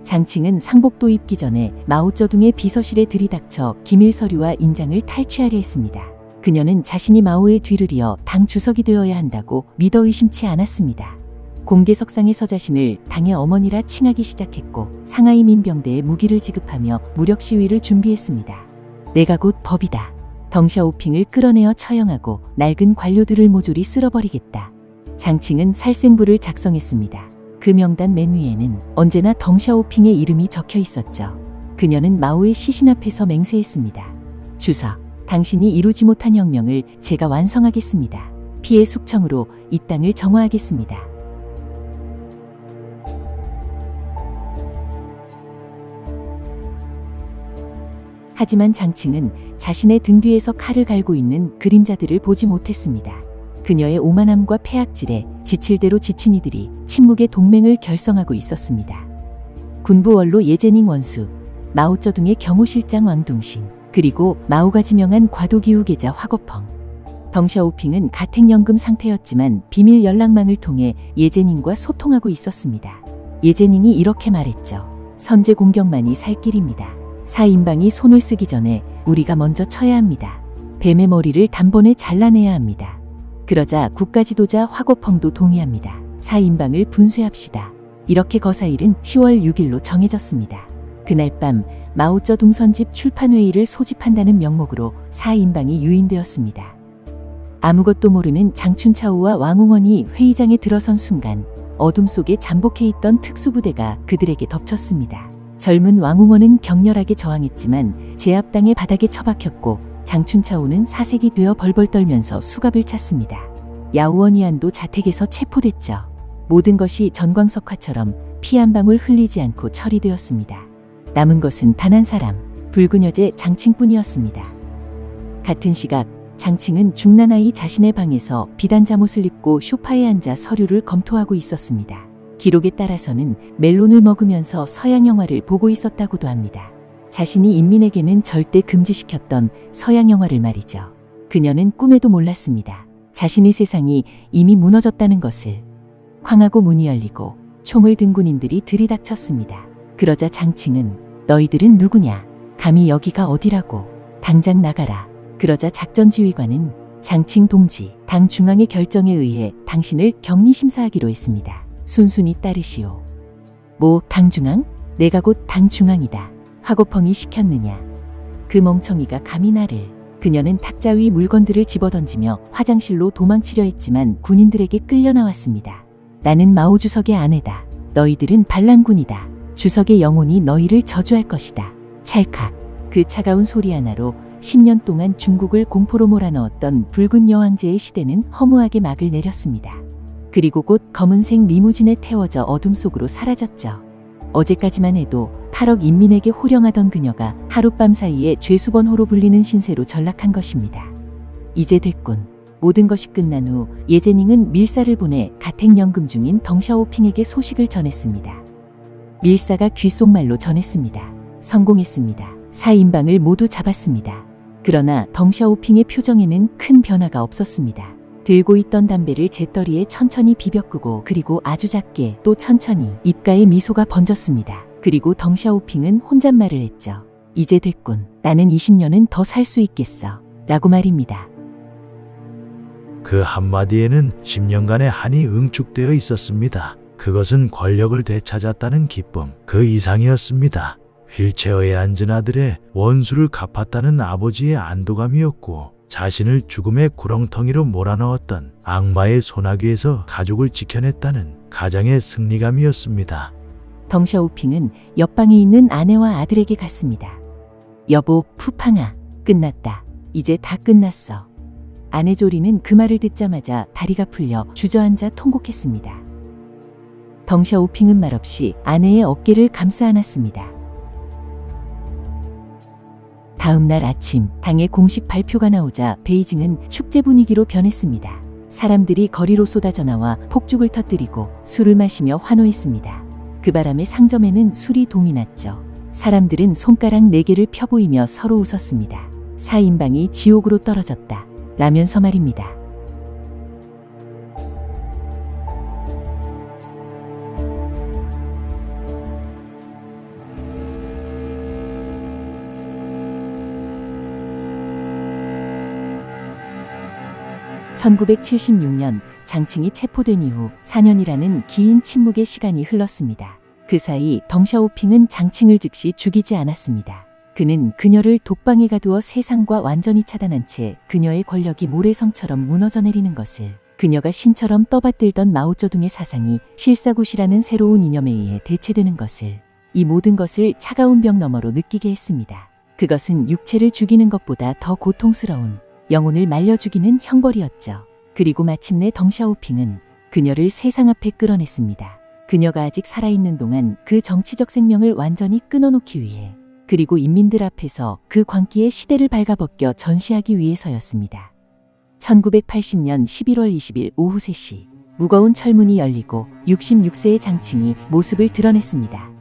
장칭은 상복도 입기 전에 마오쩌둥의 비서실에 들이닥쳐 기밀 서류와 인장을 탈취하려 했습니다. 그녀는 자신이 마오의 뒤를 이어 당 주석이 되어야 한다고 믿어 의심치 않았습니다. 공개석상에서 자신을 당의 어머니라 칭하기 시작했고 상하이 민병대에 무기를 지급하며 무력 시위를 준비했습니다. 내가 곧 법이다. 덩샤오핑을 끌어내어 처형하고 낡은 관료들을 모조리 쓸어버리겠다. 장칭은 살생부를 작성했습니다. 그 명단 맨 위에는 언제나 덩샤오핑의 이름이 적혀 있었죠. 그녀는 마오의 시신 앞에서 맹세했습니다. 주석, 당신이 이루지 못한 혁명을 제가 완성하겠습니다. 피해 숙청으로 이 땅을 정화하겠습니다. 하지만 장칭은 자신의 등 뒤에서 칼을 갈고 있는 그림자들을 보지 못했습니다. 그녀의 오만함과 폐악질에 지칠 대로 지친 이들이 침묵의 동맹을 결성하고 있었습니다. 군부 원로 예제닝 원수, 마오쩌둥의 경호실장 왕둥신, 그리고 마오가 지명한 과도기후 계자 화거펑. 덩샤오핑은 가택연금 상태였지만 비밀 연락망을 통해 예제닝과 소통하고 있었습니다. 예제닝이 이렇게 말했죠. 선제 공격만이 살 길입니다. 사인방이 손을 쓰기 전에 우리가 먼저 쳐야 합니다. 뱀의 머리를 단번에 잘라내야 합니다. 그러자 국가지도자 화거펑도 동의합니다. 사인방을 분쇄합시다. 이렇게 거사일은 10월 6일로 정해졌습니다. 그날 밤 마오쩌둥 선집 출판회의를 소집한다는 명목으로 사인방이 유인되었습니다. 아무것도 모르는 장춘차오와 왕웅원이 회의장에 들어선 순간 어둠 속에 잠복해 있던 특수부대가 그들에게 덮쳤습니다. 젊은 왕웅원은 격렬하게 저항했지만 제압당의 바닥에 처박혔고 장춘차오는 사색이 되어 벌벌 떨면서 수갑을 찼습니다. 야오원이안도 자택에서 체포됐죠. 모든 것이 전광석화처럼 피 한 방울 흘리지 않고 처리되었습니다. 남은 것은 단 한 사람, 붉은 여제 장칭뿐이었습니다. 같은 시각 장칭은 중나나이 자신의 방에서 비단 잠옷을 입고 소파에 앉아 서류를 검토하고 있었습니다. 기록에 따라서는 멜론을 먹으면서 서양 영화를 보고 있었다고도 합니다. 자신이 인민에게는 절대 금지시켰던 서양 영화를 말이죠. 그녀는 꿈에도 몰랐습니다. 자신의 세상이 이미 무너졌다는 것을. 황하고 문이 열리고 총을 든 군인들이 들이닥쳤습니다. 그러자 장칭은 너희들은 누구냐? 감히 여기가 어디라고? 당장 나가라. 그러자 작전지휘관은 장칭 동지, 당 중앙의 결정에 의해 당신을 격리심사하기로 했습니다. 순순히 따르시오. 뭐 당 중앙? 내가 곧 당 중앙이다. 화고펑이 시켰느냐? 그 멍청이가 감히 나를. 그녀는 탁자 위 물건들을 집어던지며 화장실로 도망치려 했지만 군인들에게 끌려 나왔습니다. 나는 마오 주석의 아내다. 너희들은 반란군이다. 주석의 영혼이 너희를 저주할 것이다. 찰칵. 그 차가운 소리 하나로 10년 동안 중국을 공포로 몰아넣었던 붉은 여왕제의 시대는 허무하게 막을 내렸습니다. 그리고 곧 검은색 리무진에 태워져 어둠 속으로 사라졌죠. 어제까지만 해도 8억 인민에게 호령하던 그녀가 하룻밤 사이에 죄수번호로 불리는 신세로 전락한 것입니다. 이제 됐군. 모든 것이 끝난 후 예제닝은 밀사를 보내 가택연금 중인 덩샤오핑에게 소식을 전했습니다. 밀사가 귓속말로 전했습니다. 성공했습니다. 사인방을 모두 잡았습니다. 그러나 덩샤오핑의 표정에는 큰 변화가 없었습니다. 들고 있던 담배를 재떨이에 천천히 비벼 끄고 그리고 아주 작게 또 천천히 입가에 미소가 번졌습니다. 그리고 덩샤오핑은 혼잣말을 했죠. 이제 됐군. 나는 20년은 더 살 수 있겠어. 라고 말입니다. 그 한마디에는 10년간의 한이 응축되어 있었습니다. 그것은 권력을 되찾았다는 기쁨, 그 이상이었습니다. 휠체어에 앉은 아들의 원수를 갚았다는 아버지의 안도감이었고, 자신을 죽음의 구렁텅이로 몰아넣었던 악마의 소나기에서 가족을 지켜냈다는 가장의 승리감이었습니다. 덩샤오핑은 옆방에 있는 아내와 아들에게 갔습니다. 여보, 푸팡아, 끝났다. 이제 다 끝났어. 아내 조리는 그 말을 듣자마자 다리가 풀려 주저앉아 통곡했습니다. 덩샤오핑은 말없이 아내의 어깨를 감싸 안았습니다. 다음 날 아침, 당의 공식 발표가 나오자 베이징은 축제 분위기로 변했습니다. 사람들이 거리로 쏟아져 나와 폭죽을 터뜨리고 술을 마시며 환호했습니다. 그 바람에 상점에는 술이 동이 났죠. 사람들은 손가락 4개를 펴보이며 서로 웃었습니다. 4인방이 지옥으로 떨어졌다. 라면서 말입니다. (1976년) 장칭이 체포된 이후 4년이라는 긴 침묵의 시간이 흘렀습니다. 그 사이 덩샤오핑은 장칭을 즉시 죽이지 않았습니다. 그는 그녀를 독방에 가두어 세상과 완전히 차단한 채 그녀의 권력이 모래성처럼 무너져 내리는 것을, 그녀가 신처럼 떠받들던 마오쩌둥의 사상이 실사굿이라는 새로운 이념에 의해 대체되는 것을, 이 모든 것을 차가운 벽 너머로 느끼게 했습니다. 그것은 육체를 죽이는 것보다 더 고통스러운 영혼을 말려 죽이는 형벌이었죠. 그리고 마침내 덩샤오핑은 그녀를 세상 앞에 끌어냈습니다. 그녀가 아직 살아있는 동안 그 정치적 생명을 완전히 끊어놓기 위해, 그리고 인민들 앞에서 그 광기의 시대를 발가벗겨 전시하기 위해서였습니다. 1980년 11월 20일 오후 3시, 무거운 철문이 열리고 66세의 장칭이 모습을 드러냈습니다.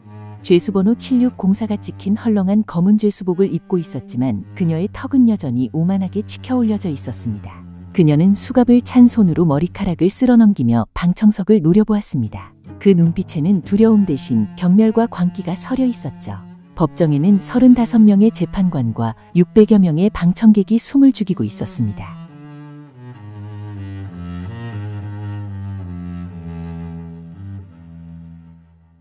죄수번호 7604가 찍힌 헐렁한 검은 죄수복을 입고 있었지만 그녀의 턱은 여전히 오만하게 치켜 올려져 있었습니다. 그녀는 수갑을 찬 손으로 머리카락을 쓸어넘기며 방청석을 노려보았습니다. 그 눈빛에는 두려움 대신 경멸과 광기가 서려 있었죠. 법정에는 35명의 재판관과 600여 명의 방청객이 숨을 죽이고 있었습니다.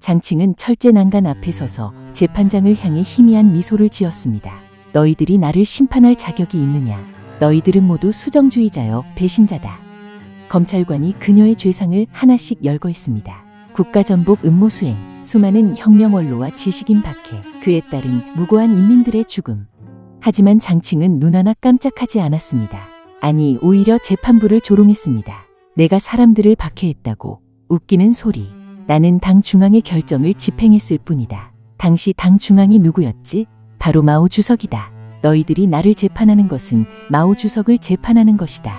장칭은 철제 난간 앞에 서서 재판장을 향해 희미한 미소를 지었습니다. 너희들이 나를 심판할 자격이 있느냐? 너희들은 모두 수정주의자여 배신자다. 검찰관이 그녀의 죄상을 하나씩 열거했습니다. 국가전복 음모수행, 수많은 혁명 원로와 지식인 박해, 그에 따른 무고한 인민들의 죽음. 하지만 장칭은 눈 하나 깜짝하지 않았습니다. 아니, 오히려 재판부를 조롱했습니다. 내가 사람들을 박해했다고? 웃기는 소리. 나는 당 중앙의 결정을 집행했을 뿐이다. 당시 당 중앙이 누구였지? 바로 마오 주석이다. 너희들이 나를 재판하는 것은 마오 주석을 재판하는 것이다.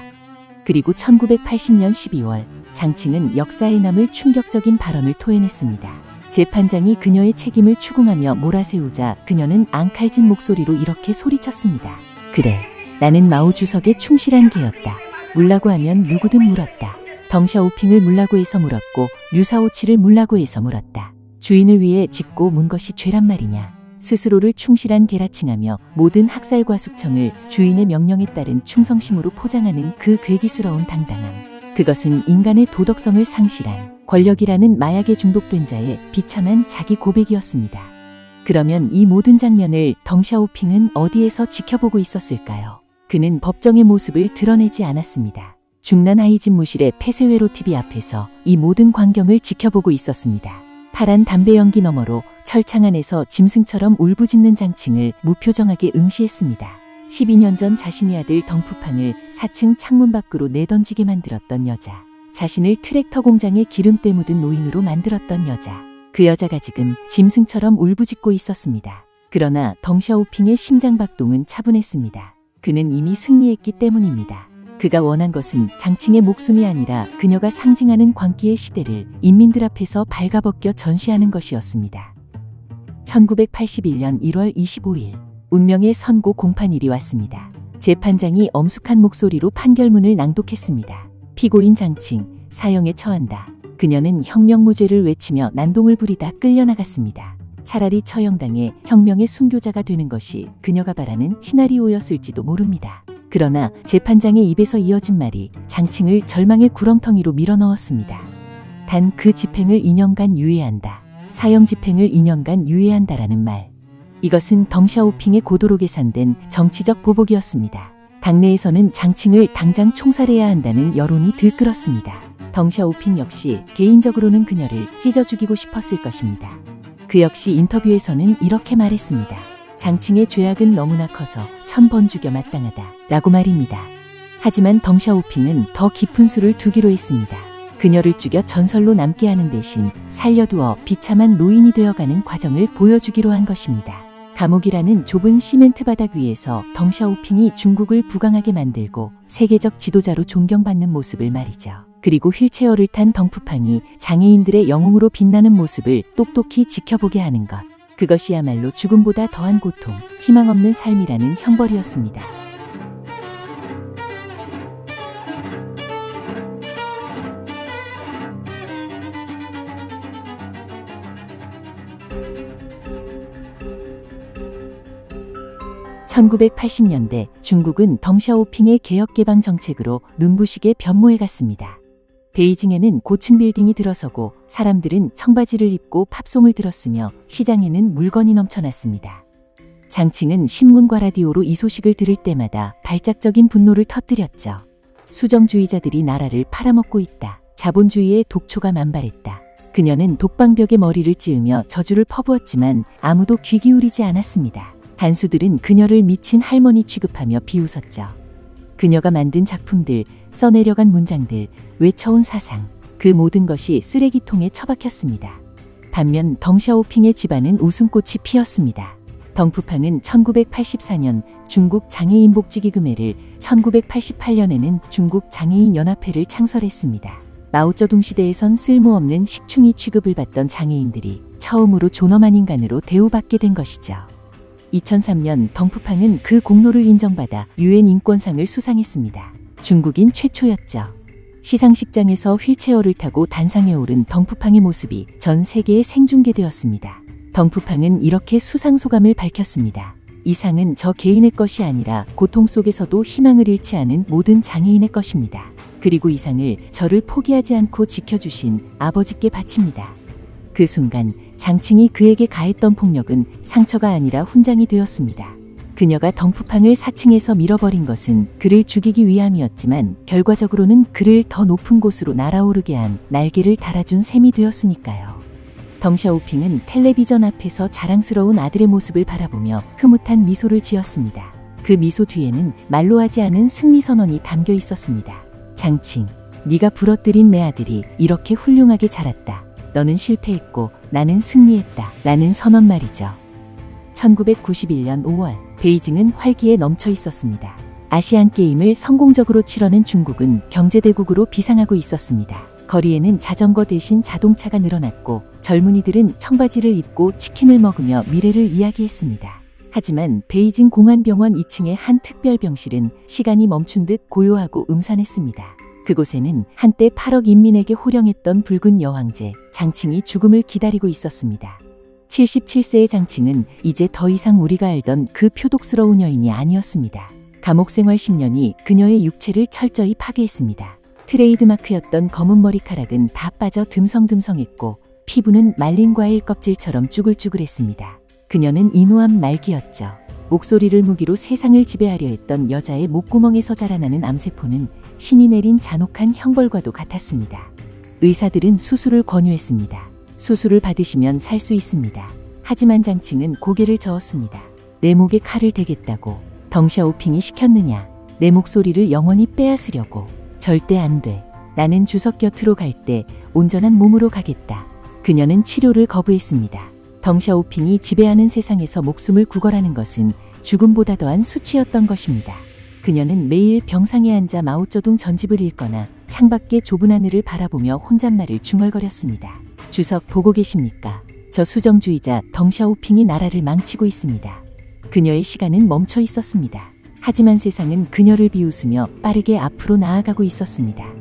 그리고 1980년 12월 장칭은 역사에 남을 충격적인 발언을 토해냈습니다. 재판장이 그녀의 책임을 추궁하며 몰아세우자 그녀는 앙칼진 목소리로 이렇게 소리쳤습니다. 그래, 나는 마오 주석의 충실한 개였다. 물라고 하면 누구든 물었다. 덩샤오핑을 물라고 해서 물었고 류사오치를 물라고 해서 물었다. 주인을 위해 짓고 문 것이 죄란 말이냐. 스스로를 충실한 개라 칭하며 모든 학살과 숙청을 주인의 명령에 따른 충성심으로 포장하는 그 괴기스러운 당당함. 그것은 인간의 도덕성을 상실한 권력이라는 마약에 중독된 자의 비참한 자기 고백이었습니다. 그러면 이 모든 장면을 덩샤오핑은 어디에서 지켜보고 있었을까요? 그는 법정의 모습을 드러내지 않았습니다. 중난 하이진무실의 폐쇄회로 TV 앞에서 이 모든 광경을 지켜보고 있었습니다. 파란 담배 연기 너머로 철창 안에서 짐승처럼 울부짖는 장칭을 무표정하게 응시했습니다. 12년 전 자신의 아들 덩푸팡을 4층 창문 밖으로 내던지게 만들었던 여자. 자신을 트랙터 공장에 기름때 묻은 노인으로 만들었던 여자. 그 여자가 지금 짐승처럼 울부짖고 있었습니다. 그러나 덩샤오핑의 심장박동은 차분했습니다. 그는 이미 승리했기 때문입니다. 그가 원한 것은 장칭의 목숨이 아니라 그녀가 상징하는 광기의 시대를 인민들 앞에서 발가벗겨 전시하는 것이었습니다. 1981년 1월 25일 운명의 선고 공판일이 왔습니다. 재판장이 엄숙한 목소리로 판결문을 낭독했습니다. 피고인 장칭, 사형에 처한다. 그녀는 혁명무죄를 외치며 난동을 부리다 끌려나갔습니다. 차라리 처형당해 혁명의 순교자가 되는 것이 그녀가 바라는 시나리오였을지도 모릅니다. 그러나 재판장의 입에서 이어진 말이 장칭을 절망의 구렁텅이로 밀어넣었습니다. 단 그 집행을 2년간 유예한다. 사형 집행을 2년간 유예한다라는 말. 이것은 덩샤오핑의 고도로 계산된 정치적 보복이었습니다. 당내에서는 장칭을 당장 총살해야 한다는 여론이 들끓었습니다. 덩샤오핑 역시 개인적으로는 그녀를 찢어 죽이고 싶었을 것입니다. 그 역시 인터뷰에서는 이렇게 말했습니다. 장칭의 죄악은 너무나 커서 1000번 죽여 마땅하다 라고 말입니다. 하지만 덩샤오핑은 더 깊은 수를 두기로 했습니다. 그녀를 죽여 전설로 남게 하는 대신 살려두어 비참한 노인이 되어가는 과정을 보여주기로 한 것입니다. 감옥이라는 좁은 시멘트 바닥 위에서 덩샤오핑이 중국을 부강하게 만들고 세계적 지도자로 존경받는 모습을 말이죠. 그리고 휠체어를 탄 덩푸팡이 장애인들의 영웅으로 빛나는 모습을 똑똑히 지켜보게 하는 것. 그것이야말로 죽음보다 더한 고통, 희망 없는 삶이라는 형벌이었습니다. (1980년대) 중국은 덩샤오핑의 개혁개방 정책으로 눈부시게 변모해 갔습니다. 베이징에는 고층 빌딩이 들어서고 사람들은 청바지를 입고 팝송을 들었으며 시장에는 물건이 넘쳐났습니다. 장칭은 신문과 라디오로 이 소식을 들을 때마다 발작적인 분노를 터뜨렸죠. 수정주의자들이 나라를 팔아먹고 있다. 자본주의의 독초가 만발했다. 그녀는 독방벽에 머리를 찌으며 저주를 퍼부었지만 아무도 귀 기울이지 않았습니다. 간수들은 그녀를 미친 할머니 취급하며 비웃었죠. 그녀가 만든 작품들, 써내려간 문장들, 외쳐온 사상, 그 모든 것이 쓰레기통에 처박혔습니다. 반면 덩샤오핑의 집안은 웃음꽃이 피었습니다. 덩푸팡은 1984년 중국 장애인 복지기금회를, 1988년에는 중국 장애인 연합회를 창설했습니다. 마오쩌둥 시대에선 쓸모없는 식충이 취급을 받던 장애인들이 처음으로 존엄한 인간으로 대우받게 된 것이죠. 2003년 덩푸팡은 그 공로를 인정받아 유엔 인권상을 수상했습니다. 중국인 최초였죠. 시상식장에서 휠체어를 타고 단상에 오른 덩푸팡의 모습이 전 세계에 생중계되었습니다. 덩푸팡은 이렇게 수상 소감을 밝혔습니다. 이 상은 저 개인의 것이 아니라 고통 속에서도 희망을 잃지 않은 모든 장애인의 것입니다. 그리고 이 상을 저를 포기하지 않고 지켜주신 아버지께 바칩니다. 그 순간 장칭이 그에게 가했던 폭력은 상처가 아니라 훈장이 되었습니다. 그녀가 덩푸팡을 4층에서 밀어버린 것은 그를 죽이기 위함이었지만 결과적으로는 그를 더 높은 곳으로 날아오르게 한 날개를 달아준 셈이 되었으니까요. 덩샤오핑은 텔레비전 앞에서 자랑스러운 아들의 모습을 바라보며 흐뭇한 미소를 지었습니다. 그 미소 뒤에는 말로 하지 않은 승리 선언이 담겨 있었습니다. 장칭, 네가 부러뜨린 내 아들이 이렇게 훌륭하게 자랐다. 너는 실패했고 나는 승리했다. 라는 선언 말이죠. 1991년 5월 베이징은 활기에 넘쳐 있었습니다. 아시안게임을 성공적으로 치러낸 중국은 경제대국으로 비상하고 있었습니다. 거리에는 자전거 대신 자동차가 늘어났고 젊은이들은 청바지를 입고 치킨을 먹으며 미래를 이야기했습니다. 하지만 베이징 공안병원 2층의 한 특별병실은 시간이 멈춘 듯 고요하고 음산했습니다. 그곳에는 한때 8억 인민에게 호령했던 붉은 여왕제 장칭이 죽음을 기다리고 있었습니다. 77세의 장칭은 이제 더 이상 우리가 알던 그 표독스러운 여인이 아니었습니다. 감옥 생활 10년이 그녀의 육체를 철저히 파괴했습니다. 트레이드마크였던 검은 머리카락은 다 빠져 듬성듬성했고 피부는 말린 과일 껍질처럼 쭈글쭈글했습니다. 그녀는 인후암 말기였죠. 목소리를 무기로 세상을 지배하려 했던 여자의 목구멍에서 자라나는 암세포는 신이 내린 잔혹한 형벌과도 같았습니다. 의사들은 수술을 권유했습니다. 수술을 받으시면 살 수 있습니다. 하지만 장칭은 고개를 저었습니다. 내 목에 칼을 대겠다고 덩샤오핑이 시켰느냐? 내 목소리를 영원히 빼앗으려고. 절대 안 돼. 나는 주석 곁으로 갈 때 온전한 몸으로 가겠다. 그녀는 치료를 거부했습니다. 덩샤오핑이 지배하는 세상에서 목숨을 구걸하는 것은 죽음보다 더한 수치였던 것입니다. 그녀는 매일 병상에 앉아 마오쩌둥 전집을 읽거나 창밖의 좁은 하늘을 바라보며 혼잣말을 중얼거렸습니다. 주석 보고 계십니까? 저 수정주의자 덩샤오핑이 나라를 망치고 있습니다. 그녀의 시간은 멈춰 있었습니다. 하지만 세상은 그녀를 비웃으며 빠르게 앞으로 나아가고 있었습니다.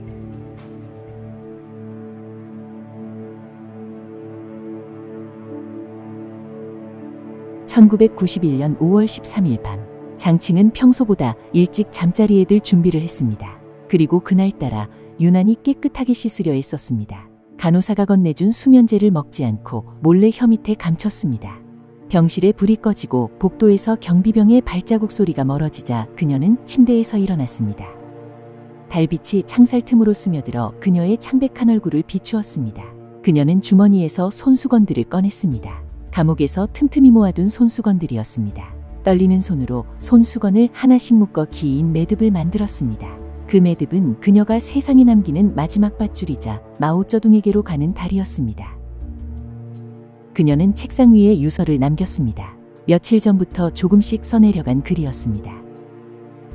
(1991년 5월 13일) 밤 장칭은 평소보다 일찍 잠자리에 들 준비를 했습니다. 그리고 그날따라 유난히 깨끗하게 씻으려 했었습니다. 간호사가 건네준 수면제를 먹지 않고 몰래 혀 밑에 감췄습니다. 병실에 불이 꺼지고 복도에서 경비병의 발자국 소리가 멀어지자 그녀는 침대에서 일어났습니다. 달빛이 창살 틈으로 스며들어 그녀의 창백한 얼굴을 비추었습니다. 그녀는 주머니에서 손수건들을 꺼냈습니다. 감옥에서 틈틈이 모아둔 손수건들이었습니다. 떨리는 손으로 손수건을 하나씩 묶어 긴 매듭을 만들었습니다. 그 매듭은 그녀가 세상에 남기는 마지막 밧줄이자 마오쩌둥에게로 가는 달이었습니다. 그녀는 책상 위에 유서를 남겼습니다. 며칠 전부터 조금씩 써내려간 글이었습니다.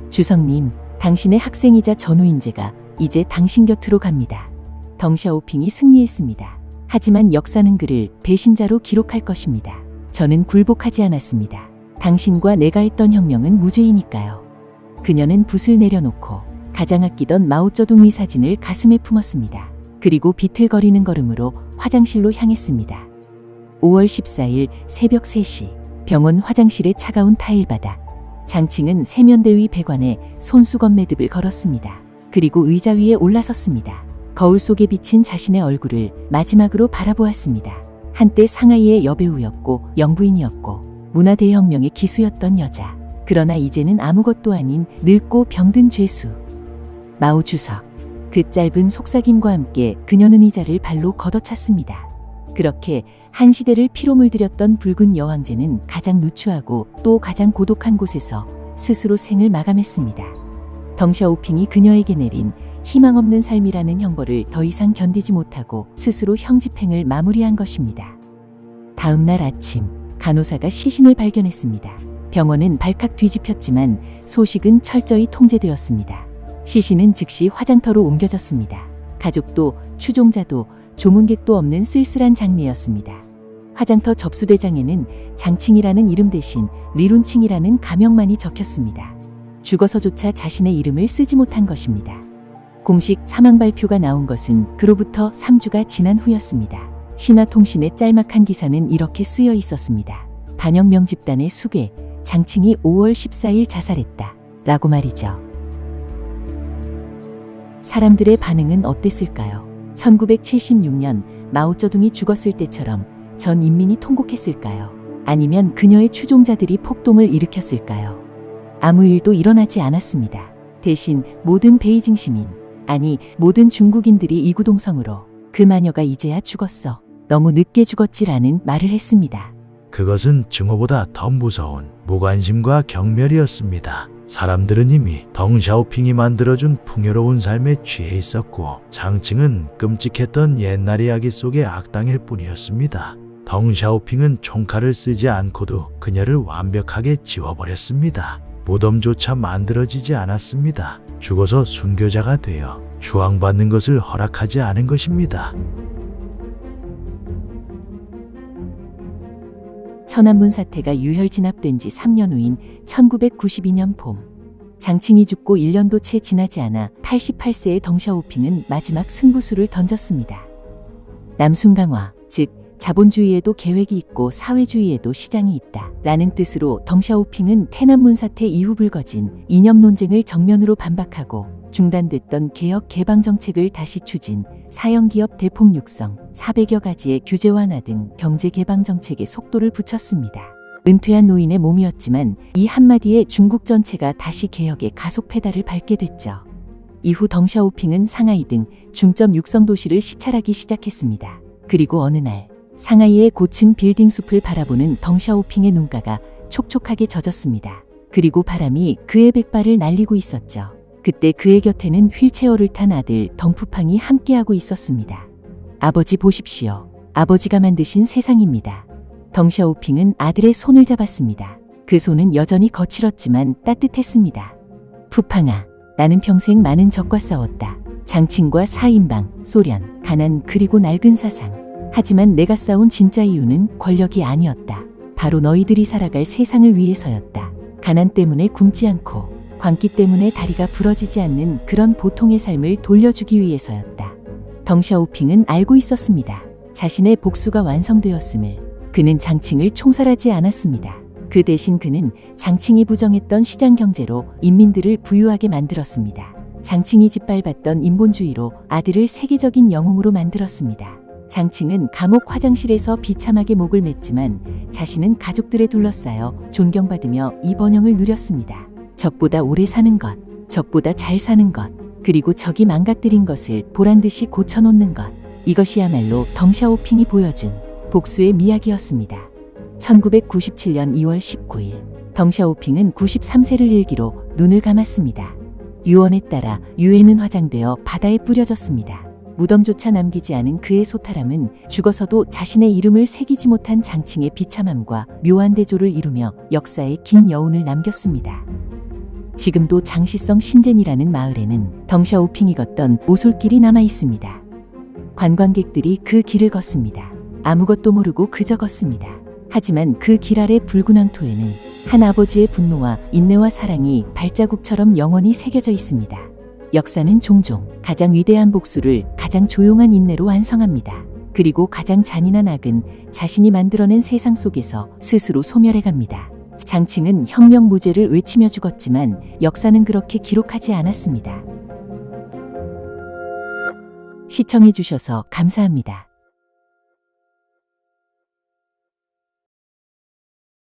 주성님, 당신의 학생이자 전우인재가 이제 당신 곁으로 갑니다. 덩샤오핑이 승리했습니다. 하지만 역사는 그를 배신자로 기록할 것입니다. 저는 굴복하지 않았습니다. 당신과 내가 했던 혁명은 무죄이니까요. 그녀는 붓을 내려놓고 가장 아끼던 마오쩌둥의 사진을 가슴에 품었습니다. 그리고 비틀거리는 걸음으로 화장실로 향했습니다. 5월 14일 새벽 3시 병원 화장실의 차가운 타일바닥. 장칭은 세면대 위 배관에 손수건 매듭을 걸었습니다. 그리고 의자 위에 올라섰습니다. 거울 속에 비친 자신의 얼굴을 마지막으로 바라보았습니다. 한때 상하이의 여배우였고 영부인이었고 문화대혁명의 기수였던 여자. 그러나 이제는 아무것도 아닌 늙고 병든 죄수. 마오 주석. 그 짧은 속삭임과 함께 그녀는 의자를 발로 걷어찼습니다. 그렇게 한 시대를 피로 물들였던 붉은 여왕제는 가장 누추하고 또 가장 고독한 곳에서 스스로 생을 마감했습니다. 덩샤오핑이 그녀에게 내린 희망 없는 삶이라는 형벌을 더 이상 견디지 못하고 스스로 형집행을 마무리한 것입니다. 다음 날 아침, 간호사가 시신을 발견했습니다. 병원은 발칵 뒤집혔지만 소식은 철저히 통제되었습니다. 시신은 즉시 화장터로 옮겨졌습니다. 가족도 추종자도 조문객도 없는 쓸쓸한 장례였습니다. 화장터 접수대장에는 장칭이라는 이름 대신 리룬칭이라는 가명만이 적혔습니다. 죽어서조차 자신의 이름을 쓰지 못한 것입니다. 공식 사망 발표가 나온 것은 그로부터 3주가 지난 후였습니다. 신화통신의 짤막한 기사는 이렇게 쓰여 있었습니다. 반혁명 집단의 수괴, 장칭이 5월 14일 자살했다. 라고 말이죠. 사람들의 반응은 어땠을까요? 1976년 마오쩌둥이 죽었을 때처럼 전 인민이 통곡했을까요? 아니면 그녀의 추종자들이 폭동을 일으켰을까요? 아무 일도 일어나지 않았습니다. 대신 모든 베이징 시민, 아니 모든 중국인들이 이구동성으로 그 마녀가 이제야 죽었어. 너무 늦게 죽었지라는 말을 했습니다. 그것은 증오보다 더 무서운 무관심과 경멸이었습니다. 사람들은 이미 덩샤오핑이 만들어준 풍요로운 삶에 취해 있었고 장칭은 끔찍했던 옛날 이야기 속의 악당일 뿐이었습니다. 덩샤오핑은 총칼을 쓰지 않고도 그녀를 완벽하게 지워버렸습니다. 무덤조차 만들어지지 않았습니다. 죽어서 순교자가 되어 추앙받는 것을 허락하지 않은 것입니다. 천안문 사태가 유혈 진압된 지 3년 후인 1992년 봄. 장칭이 죽고 1년도 채 지나지 않아 88세의 덩샤오핑은 마지막 승부수를 던졌습니다. 남순강화, 즉 자본주의에도 계획이 있고 사회주의에도 시장이 있다 라는 뜻으로 덩샤오핑은 태난문 사태 이후 불거진 이념 논쟁을 정면으로 반박하고 중단됐던 개혁 개방 정책을 다시 추진, 사형기업 대폭 육성, 400여 가지의 규제 완화 등 경제 개방 정책에 속도를 붙였습니다. 은퇴한 노인의 몸이었지만 이 한마디에 중국 전체가 다시 개혁의 가속 페달을 밟게 됐죠. 이후 덩샤오핑은 상하이 등 중점 육성 도시를 시찰하기 시작했습니다. 그리고 어느 날 상하이의 고층 빌딩 숲을 바라보는 덩샤오핑의 눈가가 촉촉하게 젖었습니다. 그리고 바람이 그의 백발을 날리고 있었죠. 그때 그의 곁에는 휠체어를 탄 아들 덩푸팡이 함께하고 있었습니다. 아버지 보십시오. 아버지가 만드신 세상입니다. 덩샤오핑은 아들의 손을 잡았습니다. 그 손은 여전히 거칠었지만 따뜻했습니다. 푸팡아, 나는 평생 많은 적과 싸웠다. 장칭과 사인방, 소련, 가난 그리고 낡은 사상. 하지만 내가 싸운 진짜 이유는 권력이 아니었다. 바로 너희들이 살아갈 세상을 위해서였다. 가난 때문에 굶지 않고 광기 때문에 다리가 부러지지 않는 그런 보통의 삶을 돌려주기 위해서였다. 덩샤오핑은 알고 있었습니다. 자신의 복수가 완성되었음을. 그는 장칭을 총살하지 않았습니다. 그 대신 그는 장칭이 부정했던 시장 경제로 인민들을 부유하게 만들었습니다. 장칭이 짓밟았던 인본주의로 아들을 세계적인 영웅으로 만들었습니다. 장칭은 감옥 화장실에서 비참하게 목을 맸지만 자신은 가족들에 둘러싸여 존경받으며 이 번영을 누렸습니다. 적보다 오래 사는 것, 적보다 잘 사는 것, 그리고 적이 망가뜨린 것을 보란듯이 고쳐놓는 것. 이것이야말로 덩샤오핑이 보여준 복수의 미학이었습니다. 1997년 2월 19일 덩샤오핑은 93세를 일기로 눈을 감았습니다. 유언에 따라 유해는 화장되어 바다에 뿌려졌습니다. 무덤조차 남기지 않은 그의 소탈함은 죽어서도 자신의 이름을 새기지 못한 장칭의 비참함과 묘한 대조를 이루며 역사에 긴 여운을 남겼습니다. 지금도 장시성 신젠이라는 마을에는 덩샤오핑이 걷던 오솔길이 남아 있습니다. 관광객들이 그 길을 걷습니다. 아무것도 모르고 그저 걷습니다. 하지만 그 길 아래 붉은 황토에는 한 아버지의 분노와 인내와 사랑이 발자국처럼 영원히 새겨져 있습니다. 역사는 종종 가장 위대한 복수를 가장 조용한 인내로 완성합니다. 그리고 가장 잔인한 악은 자신이 만들어낸 세상 속에서 스스로 소멸해갑니다. 장칭은 혁명 무죄를 외치며 죽었지만 역사는 그렇게 기록하지 않았습니다. 시청해 주셔서 감사합니다.